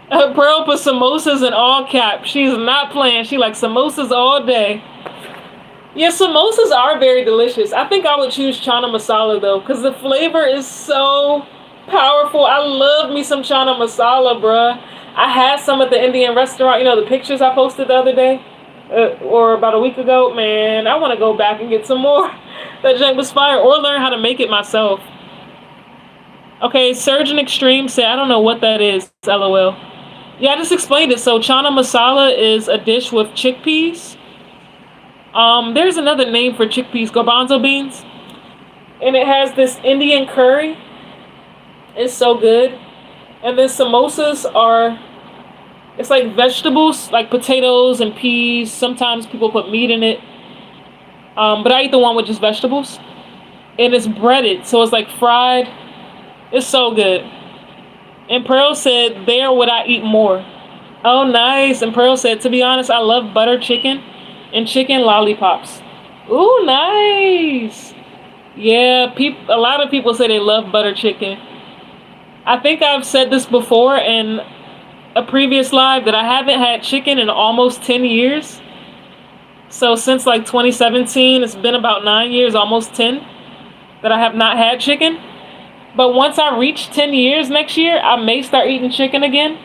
Pearl put samosas in all caps. She's not playing. She likes samosas all day. Yeah, samosas are very delicious. I think I would choose chana masala though, because the flavor is so powerful. I love me some chana masala, bruh. I had some at the Indian restaurant. You know, the pictures I posted the other day, or about a week ago. Man, I want to go back and get some more. That junk was fire, or learn how to make it myself. Okay, Surgeon Extreme said, I don't know what that is, LOL. Yeah, I just explained it. So chana masala is a dish with chickpeas. There's another name for chickpeas, garbanzo beans. And it has this Indian curry. It's so good. And then samosas it's like vegetables, like potatoes and peas. Sometimes people put meat in it. But I eat the one with just vegetables. And it's breaded, so it's like fried. It's so good. And Pearl said, there would I eat more. Oh, nice. And Pearl said, to be honest, I love butter chicken and chicken lollipops. Ooh, nice. Yeah, a lot of people say they love butter chicken. I think I've said this before in a previous live that I haven't had chicken in almost 10 years. So since like 2017, it's been about 9 years, almost 10, that I have not had chicken. But once I reach 10 years next year, I may start eating chicken again.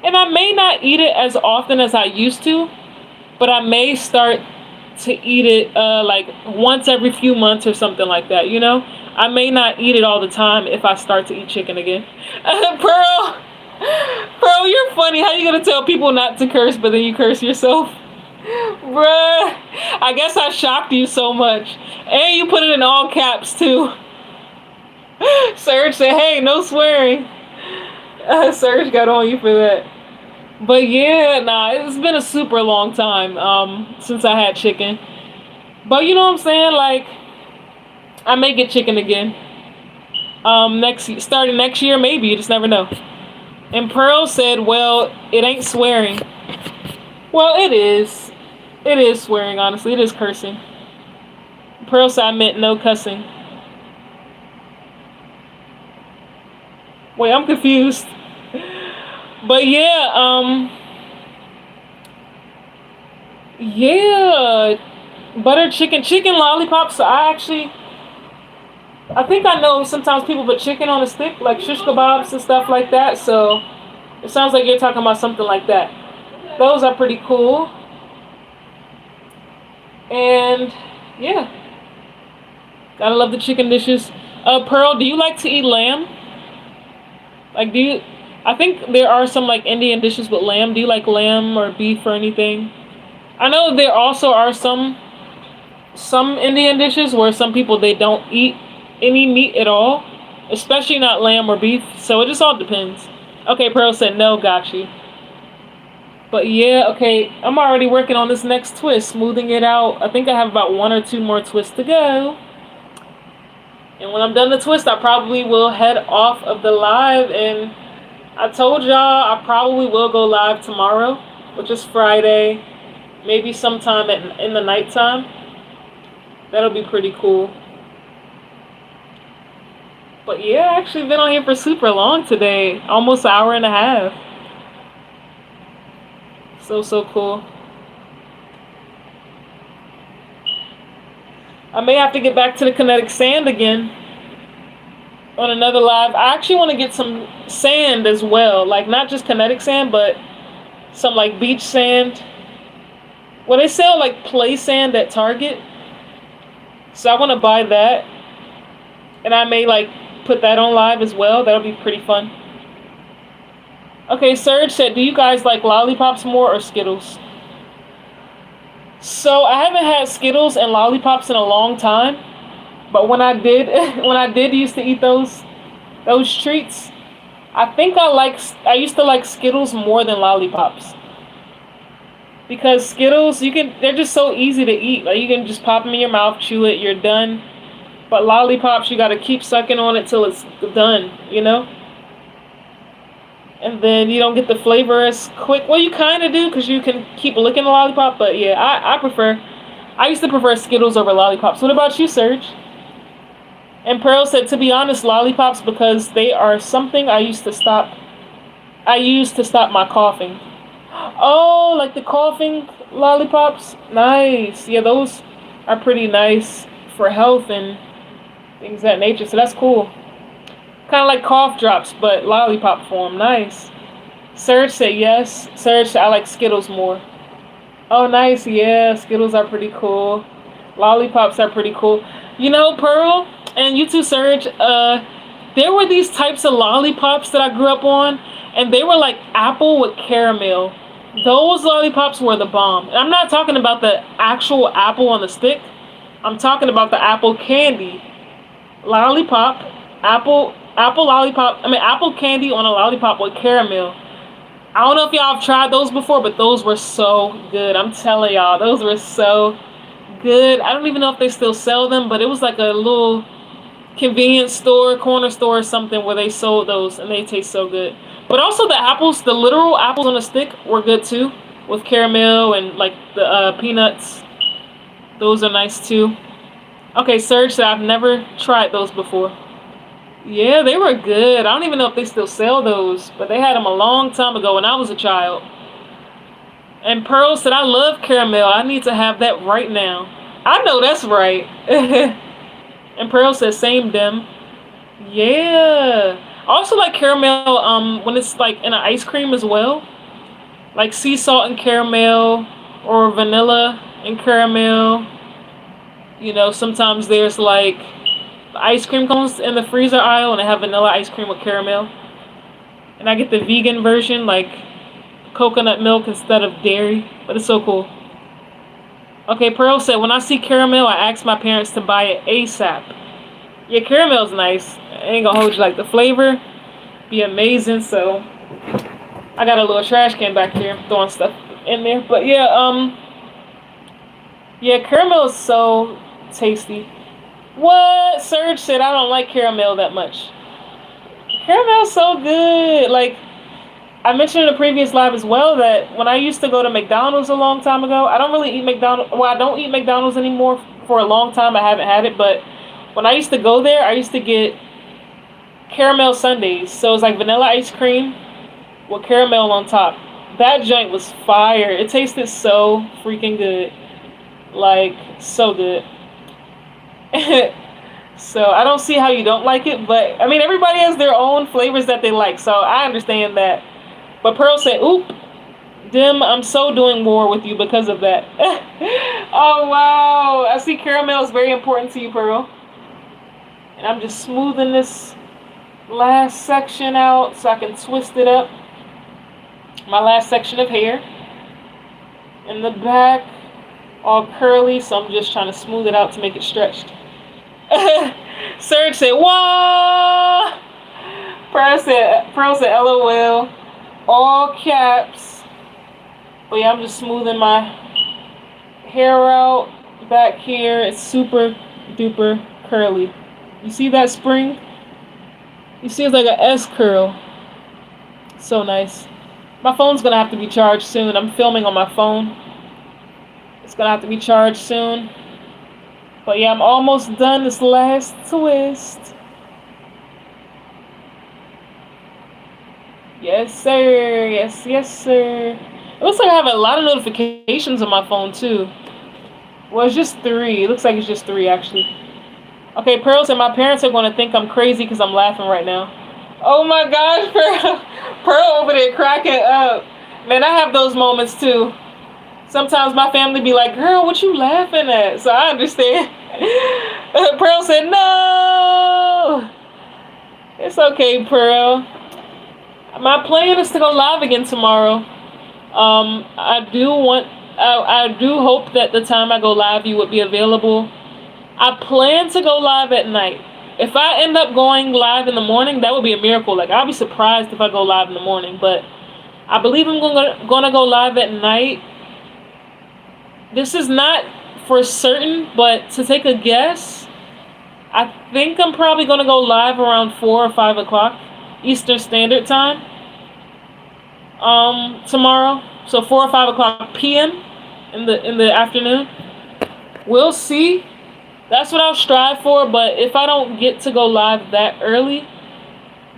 And I may not eat it as often as I used to, but I may start to eat it like once every few months or something like that, I may not eat it all the time if I start to eat chicken again. Pearl, Bro, you're funny. How you gonna tell people not to curse, but then you curse yourself? Bruh, I guess I shocked you so much. And you put it in all caps, too. Serge said, hey, no swearing. Serge got on you for that. But yeah, nah, it's been a super long time since I had chicken. But you know what I'm saying? Like, I may get chicken again. Starting next year, maybe. You just never know. And Pearl said, well, it ain't swearing. Well, it is. It is swearing, honestly. It is cursing. Pearl said I meant no cussing. Wait, I'm confused. But yeah, butter chicken lollipops. I think I know sometimes people put chicken on a stick, like shish kebabs and stuff like that. So it sounds like you're talking about something like that. Those are pretty cool. And yeah, gotta love the chicken dishes. Pearl, do you like to eat lamb? Like, do you? I think there are some like Indian dishes with lamb. Do you like lamb or beef or anything? I know there also are some Indian dishes where some people they don't eat any meat at all, especially not lamb or beef. So it just all depends. Okay, Pearl said no, got you. But yeah, okay, I'm already working on this next twist, smoothing it out. I think I have about one or two more twists to go. And when I'm done the twist, I probably will head off of the live. And I told y'all I probably will go live tomorrow, which is Friday. Maybe sometime in the nighttime. That'll be pretty cool. But yeah, I actually been on here for super long today. Almost an hour and a half. So cool. I may have to get back to the kinetic sand again on another live. I actually want to get some sand as well. Like, not just kinetic sand, but some, like, beach sand. Well, they sell, like, play sand at Target. So I want to buy that. And I may, like, put that on live as well. That'll be pretty fun. Okay, Serge said, do you guys like lollipops more or Skittles? So I haven't had Skittles and lollipops in a long time. But when I did, used to eat those treats, I used to like Skittles more than lollipops. Because Skittles, they're just so easy to eat. Like, you can just pop them in your mouth, chew it, you're done. But lollipops, you gotta keep sucking on it till it's done, you know? And then you don't get the flavor as quick. Well, you kind of do, because you can keep licking the lollipop. But yeah, I used to prefer Skittles over lollipops. What about you, Serge? And Pearl said, to be honest, lollipops, because they are something I used to stop my coughing. Oh, like the coughing lollipops? Nice. Yeah, those are pretty nice for health and things of that nature. So that's cool. Kind of like cough drops, but lollipop form. Nice. Serge said yes. Serge said I like Skittles more. Oh, nice. Yeah, Skittles are pretty cool. Lollipops are pretty cool. You know, Pearl, and you too, Serge, there were these types of lollipops that I grew up on, and they were like apple with caramel. Those lollipops were the bomb. And I'm not talking about the actual apple on the stick. I'm talking about the apple candy. Lollipop, apple lollipop, apple candy on a lollipop with caramel. I don't know if y'all have tried those before, but those were so good. I'm telling y'all, those were so good. I don't even know if they still sell them, but it was like a little convenience store, corner store or something where they sold those, and they taste so good. But also the apples, the literal apples on a stick were good too, with caramel and like the peanuts. Those are nice too. Okay, Serge said I've never tried those before. Yeah, they were good. I don't even know if they still sell those, but they had them a long time ago when I was a child. And Pearl said, I love caramel. I need to have that right now. I know that's right. And Pearl said, same Dem. Yeah. I also like caramel when it's like in an ice cream as well. Like sea salt and caramel or vanilla and caramel. You know, sometimes there's like ice cream cones in the freezer aisle and they have vanilla ice cream with caramel. And I get the vegan version, like coconut milk instead of dairy. But it's so cool. Okay, Pearl said, when I see caramel, I ask my parents to buy it ASAP. Yeah, caramel's nice. I ain't gonna hold you, like the flavor be amazing. So I got a little trash can back here, I'm throwing stuff in there. But yeah, yeah, caramel is so tasty. What? Serge said I don't like caramel that much. Caramel's so good. Like I mentioned in the previous live as well that when I used to go to McDonald's a long time ago, I don't really eat McDonald's. Well, I don't eat McDonald's anymore for a long time. I haven't had it, but when I used to go there, I used to get caramel sundaes. So it's like vanilla ice cream with caramel on top. That joint was fire. It tasted so freaking good. Like, so good. So I don't see how you don't like it, but I mean, everybody has their own flavors that they like, so I understand that. But Pearl said, oop, Dim, I'm so doing more with you because of that. Oh, wow. I see caramel is very important to you, Pearl. And I'm just smoothing this last section out so I can twist it up. My last section of hair. In the back, all curly, so I'm just trying to smooth it out to make it stretched. Serge said, "Whoa!" Pearl said, LOL. All caps. But yeah, I'm just smoothing my hair out back here. It's super duper curly. You see that spring? You see it's like an S curl. So nice. My phone's gonna have to be charged soon. I'm filming on my phone. It's gonna have to be charged soon. But yeah, I'm almost done this last twist. Yes, sir. Yes, yes, sir. It looks like I have a lot of notifications on my phone, too. Well, it's just 3. It looks like it's just 3, actually. Okay, Pearl said my parents are going to think I'm crazy because I'm laughing right now. Oh, my gosh, Pearl. Pearl over there cracking up. Man, I have those moments, too. Sometimes my family be like, girl, what you laughing at? So I understand. Pearl said, no. It's okay, Pearl. My plan is to go live again tomorrow. I do hope that the time I go live you would be available. I plan to go live at night. If I end up going live in the morning, that would be a miracle. Like, I'll be surprised if I go live in the morning. But I believe I'm gonna go live at night. This is not for certain, but to take a guess, I think I'm probably gonna go live around 4 or 5 o'clock Eastern Standard Time. Tomorrow, so 4 or 5 o'clock p.m. in the afternoon. We'll see. That's what I'll strive for. But if I don't get to go live that early,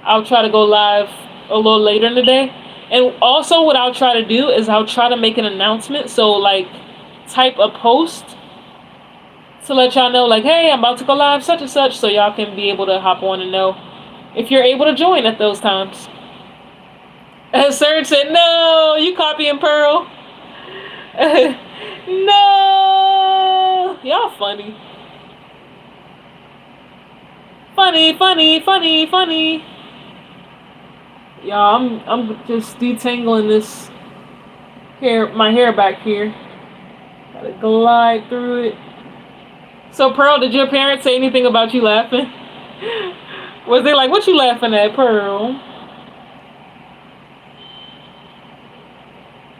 I'll try to go live a little later in the day. And also, what I'll try to do is I'll try to make an announcement. So, like, type a post to let y'all know, like, hey, I'm about to go live such and such, so y'all can be able to hop on and know if you're able to join at those times. Serge said, no, you copying Pearl. No. Y'all funny. Funny. Y'all, I'm just detangling this hair, my hair back here. Gotta glide through it. So, Pearl, did your parents say anything about you laughing? Was they like, what you laughing at, Pearl?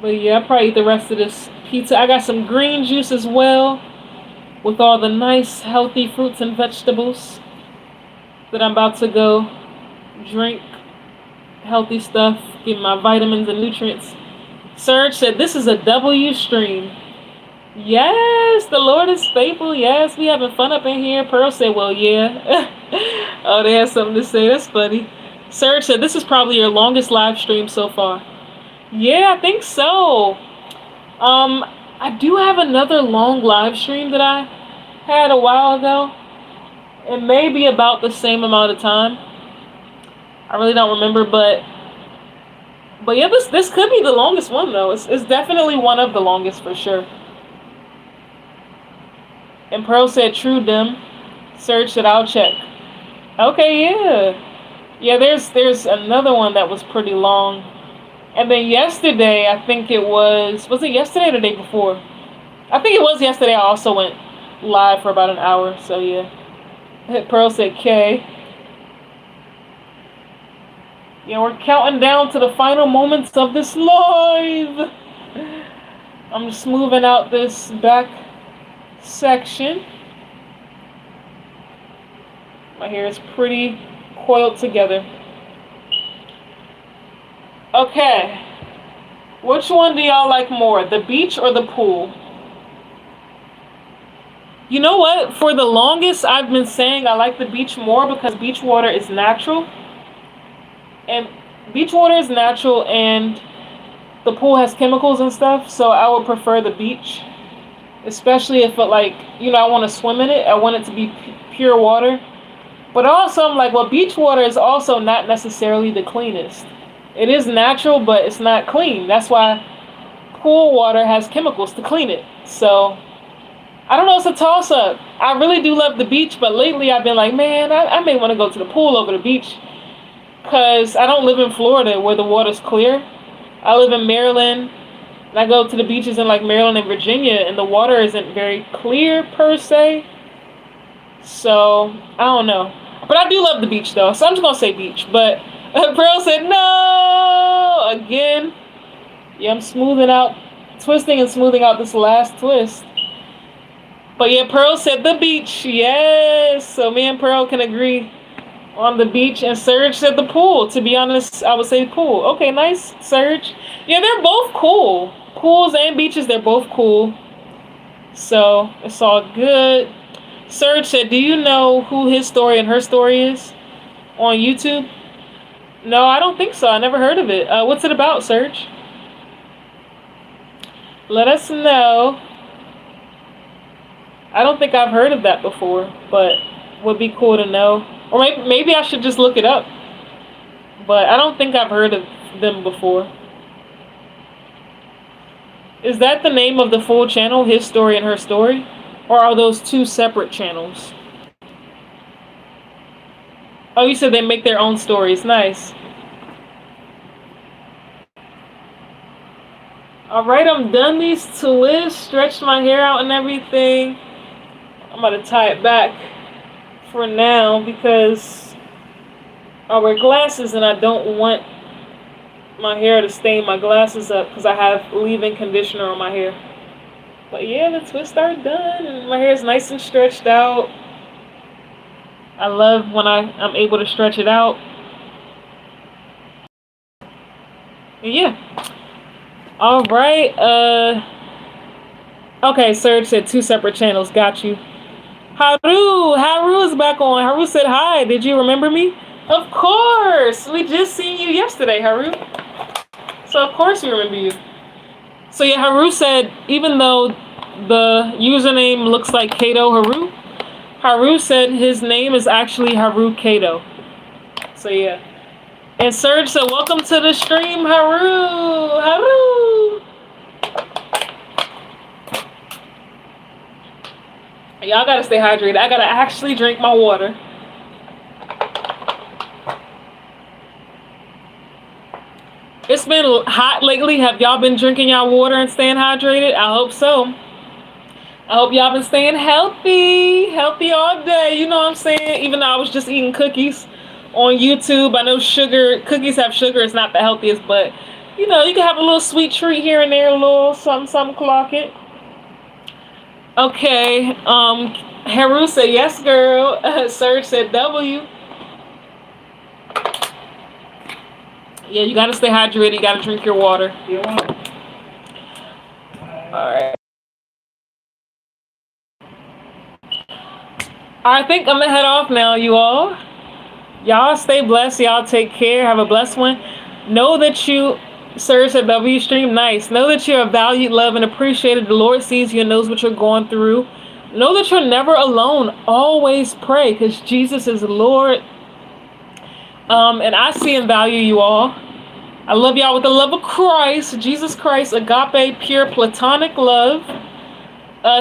But yeah, I'll probably eat the rest of this pizza. I got some green juice as well, with all the nice, healthy fruits and vegetables that I'm about to go drink. Healthy stuff, get my vitamins and nutrients. Serge said, this is a W stream. Yes, the Lord is faithful. Yes, we having fun up in here. Pearl said, well, yeah. Oh, they have something to say. That's funny. Serge said, this is probably your longest live stream so far. Yeah, I think so. I do have another long live stream that I had a while ago. It may be about the same amount of time. I really don't remember, but yeah, this could be the longest one though. It's definitely one of the longest for sure. And Pearl said, true, Dim. Serge said, I'll check. Okay, yeah. Yeah, there's another one that was pretty long. And then yesterday, I think was it yesterday or the day before? I think it was yesterday. I also went live for about an hour. So yeah. Pearl said K. Yeah, we're counting down to the final moments of this live. I'm just moving out this back section. My hair is pretty coiled together. Okay. Which one do y'all like more, the beach or the pool? You know what? For the longest, I've been saying I like the beach more because beach water is natural. And beach water is natural and the pool has chemicals and stuff, so I would prefer the beach. Especially if it like, I want to swim in it. I want it to be pure water. But also I'm like, well, beach water is also not necessarily the cleanest. It is natural, but it's not clean. That's why pool water has chemicals to clean it. So I don't know, it's a toss up. I really do love the beach, but lately I've been like, man, I may want to go to the pool over the beach. Because I don't live in Florida where the water's clear. I live in Maryland, and I go to the beaches in like Maryland and Virginia, and the water isn't very clear per se. So, I don't know. But I do love the beach though, so I'm just going to say beach. But Pearl said no! Again. Yeah, I'm twisting and smoothing out this last twist. But yeah, Pearl said the beach. Yes. So me and Pearl can agree on the beach. And Serge said the pool. To be honest, I would say pool. Okay, nice, Serge. Yeah, they're both cool. Pools and beaches, they're both cool. So it's all good. Serge said, do you know who his story and her story is on YouTube? No, I don't think so. I never heard of it. What's it about, Serge? Let us know. I don't think I've heard of that before, but would be cool to know. Or maybe I should just look it up. But I don't think I've heard of them before. Is that the name of the full channel, His Story and Her Story? Or are those two separate channels? Oh, you said they make their own stories. Nice. Alright, I'm done these twists. Stretched my hair out and everything. I'm going to tie it back for now because I wear glasses and I don't want my hair to stain my glasses up because I have leave-in conditioner on my hair. But yeah, the twists are done and my hair is nice and stretched out. I love when I'm able to stretch it out. And yeah. Alright, okay, Serge said two separate channels. Got you. Haru is back on. Haru said hi. Did you remember me? Of course. We just seen you yesterday, Haru. So of course we remember you. So yeah, Haru said even though the username looks like Kato Haru said his name is actually Haru Kato. So yeah. And Serge said, welcome to the stream, Haru. Y'all gotta stay hydrated. I gotta actually drink my water. It's been hot lately. Have y'all been drinking y'all water and staying hydrated? I hope so. I hope y'all been staying healthy. Healthy all day. You know what I'm saying? Even though I was just eating cookies on YouTube. I know cookies have sugar. It's not the healthiest, but you know, you can have a little sweet treat here and there, a little something, clock it. Okay, Haru said yes, girl. Serge said W. Yeah, you gotta stay hydrated. You gotta drink your water. Alright. I think I'm gonna head off now, you all. Y'all stay blessed. Y'all take care. Have a blessed one. Know that you, Serge at W Stream, nice. Know that you're valued, loved, and appreciated. The Lord sees you and knows what you're going through. Know that you're never alone. Always pray because Jesus is Lord. And I see and value you all. I love y'all with the love of Christ, Jesus Christ, agape, pure, platonic love.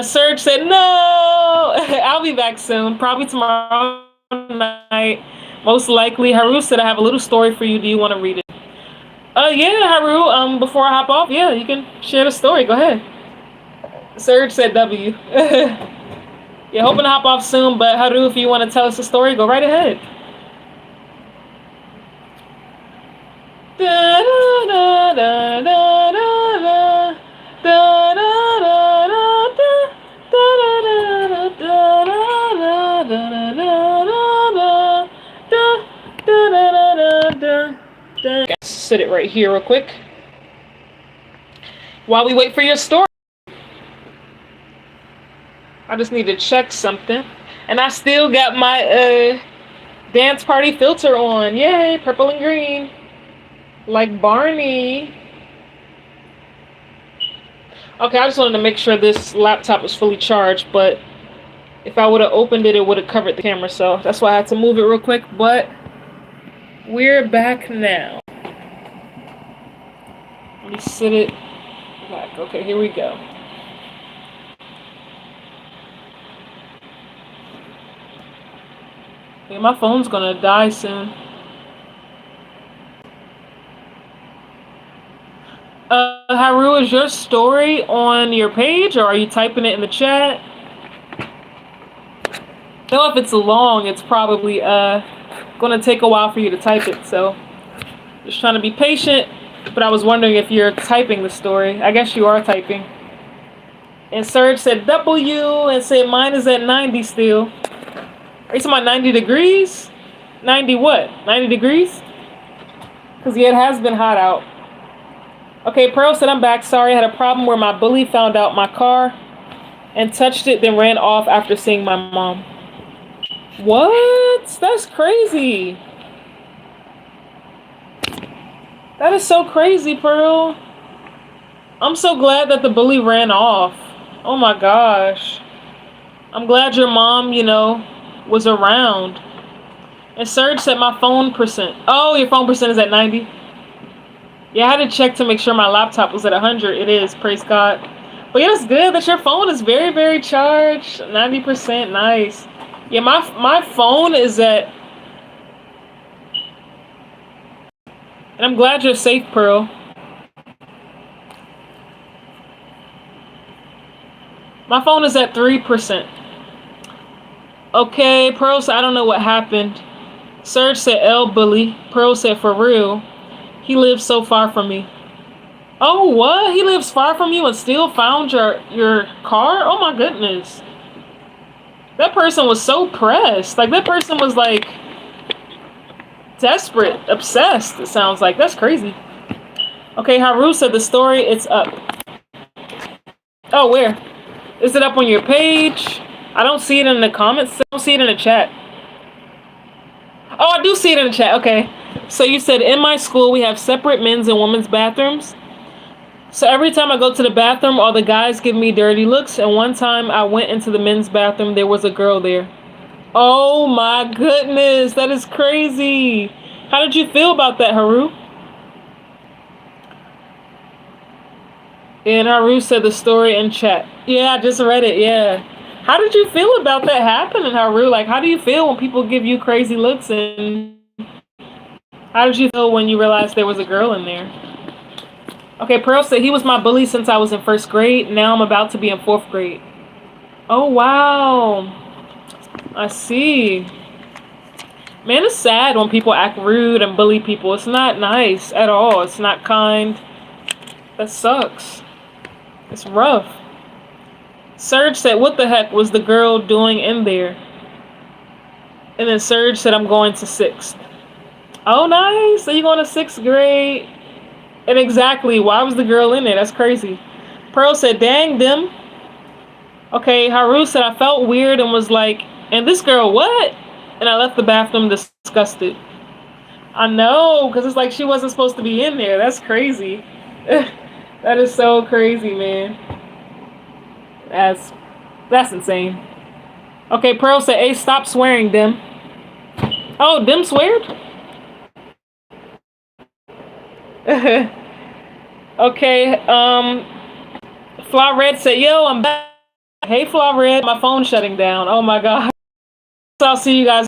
Serge said, no, I'll be back soon, probably tomorrow night. Most likely. Haru said, I have a little story for you. Do you want to read it? Yeah, Haru. Before I hop off, yeah, you can share the story. Go ahead. Serge said W. Yeah, hoping to hop off soon, but Haru, if you want to tell us a story, go right ahead. Sit it right here real quick while we wait for your story. I just need to check something. And I still got my dance party filter on. Yay, purple and green. Like Barney. Okay, I just wanted to make sure this laptop was fully charged, but if I would have opened it, it would have covered the camera, so that's why I had to move it real quick, but we're back now. Let me sit it back. Okay, here we go. Yeah, my phone's gonna die soon. Haru, is your story on your page, or are you typing it in the chat? I know if it's long, it's probably gonna take a while for you to type it, so just trying to be patient. But I was wondering if you're typing the story. I guess you are typing. And Serge said W and said mine is at 90 still. Are you talking about 90 degrees? 90 what? 90 degrees? Because yeah, it has been hot out. Okay, Pearl said I'm back. Sorry, I had a problem where my bully found out my car and touched it, then ran off after seeing my mom. What? That's crazy. That is so crazy, Pearl. I'm so glad that the bully ran off. Oh my gosh. I'm glad your mom, was around. And Serge said my phone percent. Oh, your phone percent is at 90? Yeah, I had to check to make sure my laptop was at 100. It is, praise God. But yeah, it's good that your phone is very, very charged. 90%, nice. Yeah, my phone is at... And I'm glad you're safe, Pearl. My phone is at 3%. Okay, Pearl said, I don't know what happened. Serge said, L bully. Pearl said, for real. He lives so far from me. Oh, what? He lives far from you and still found your car? Oh my goodness. That person was so pressed. Like, that person was like desperate, obsessed, it sounds like. That's crazy. Okay, Haru said the story, it's up. Oh, where? Is it up on your page? I don't see it in the comments. I don't see it in the chat. Oh, I do see it in the chat. Okay. So you said, in my school, we have separate men's and women's bathrooms. So every time I go to the bathroom, all the guys give me dirty looks. And one time I went into the men's bathroom, there was a girl there. Oh my goodness. That is crazy. How did you feel about that, Haru? And Haru said the story in chat. Yeah, I just read it. Yeah. How did you feel about that happening, Haru? Like, how do you feel when people give you crazy looks? And how did you feel when you realized there was a girl in there? Okay, Pearl said he was my bully since I was in 1st grade. Now I'm about to be in 4th grade. Oh, wow. I see. Man, it's sad when people act rude and bully people. It's not nice at all. It's not kind. That sucks. It's rough. Serge said, what the heck was the girl doing in there? And then Serge said, I'm going to 6th. Oh, nice. So you're going to 6th grade. And exactly, why was the girl in there? That's crazy. Pearl said, dang them. Okay, Haru said, I felt weird and was like, and this girl, what? And I left the bathroom disgusted. I know, because it's like she wasn't supposed to be in there. That's crazy. That is so crazy, man. That's insane. Okay, Pearl said, hey, stop swearing, them. Oh, them sweared? Okay, Fly Red said, yo, I'm back. Hey, Fly Red, my phone's shutting down. Oh my God. So I'll see you guys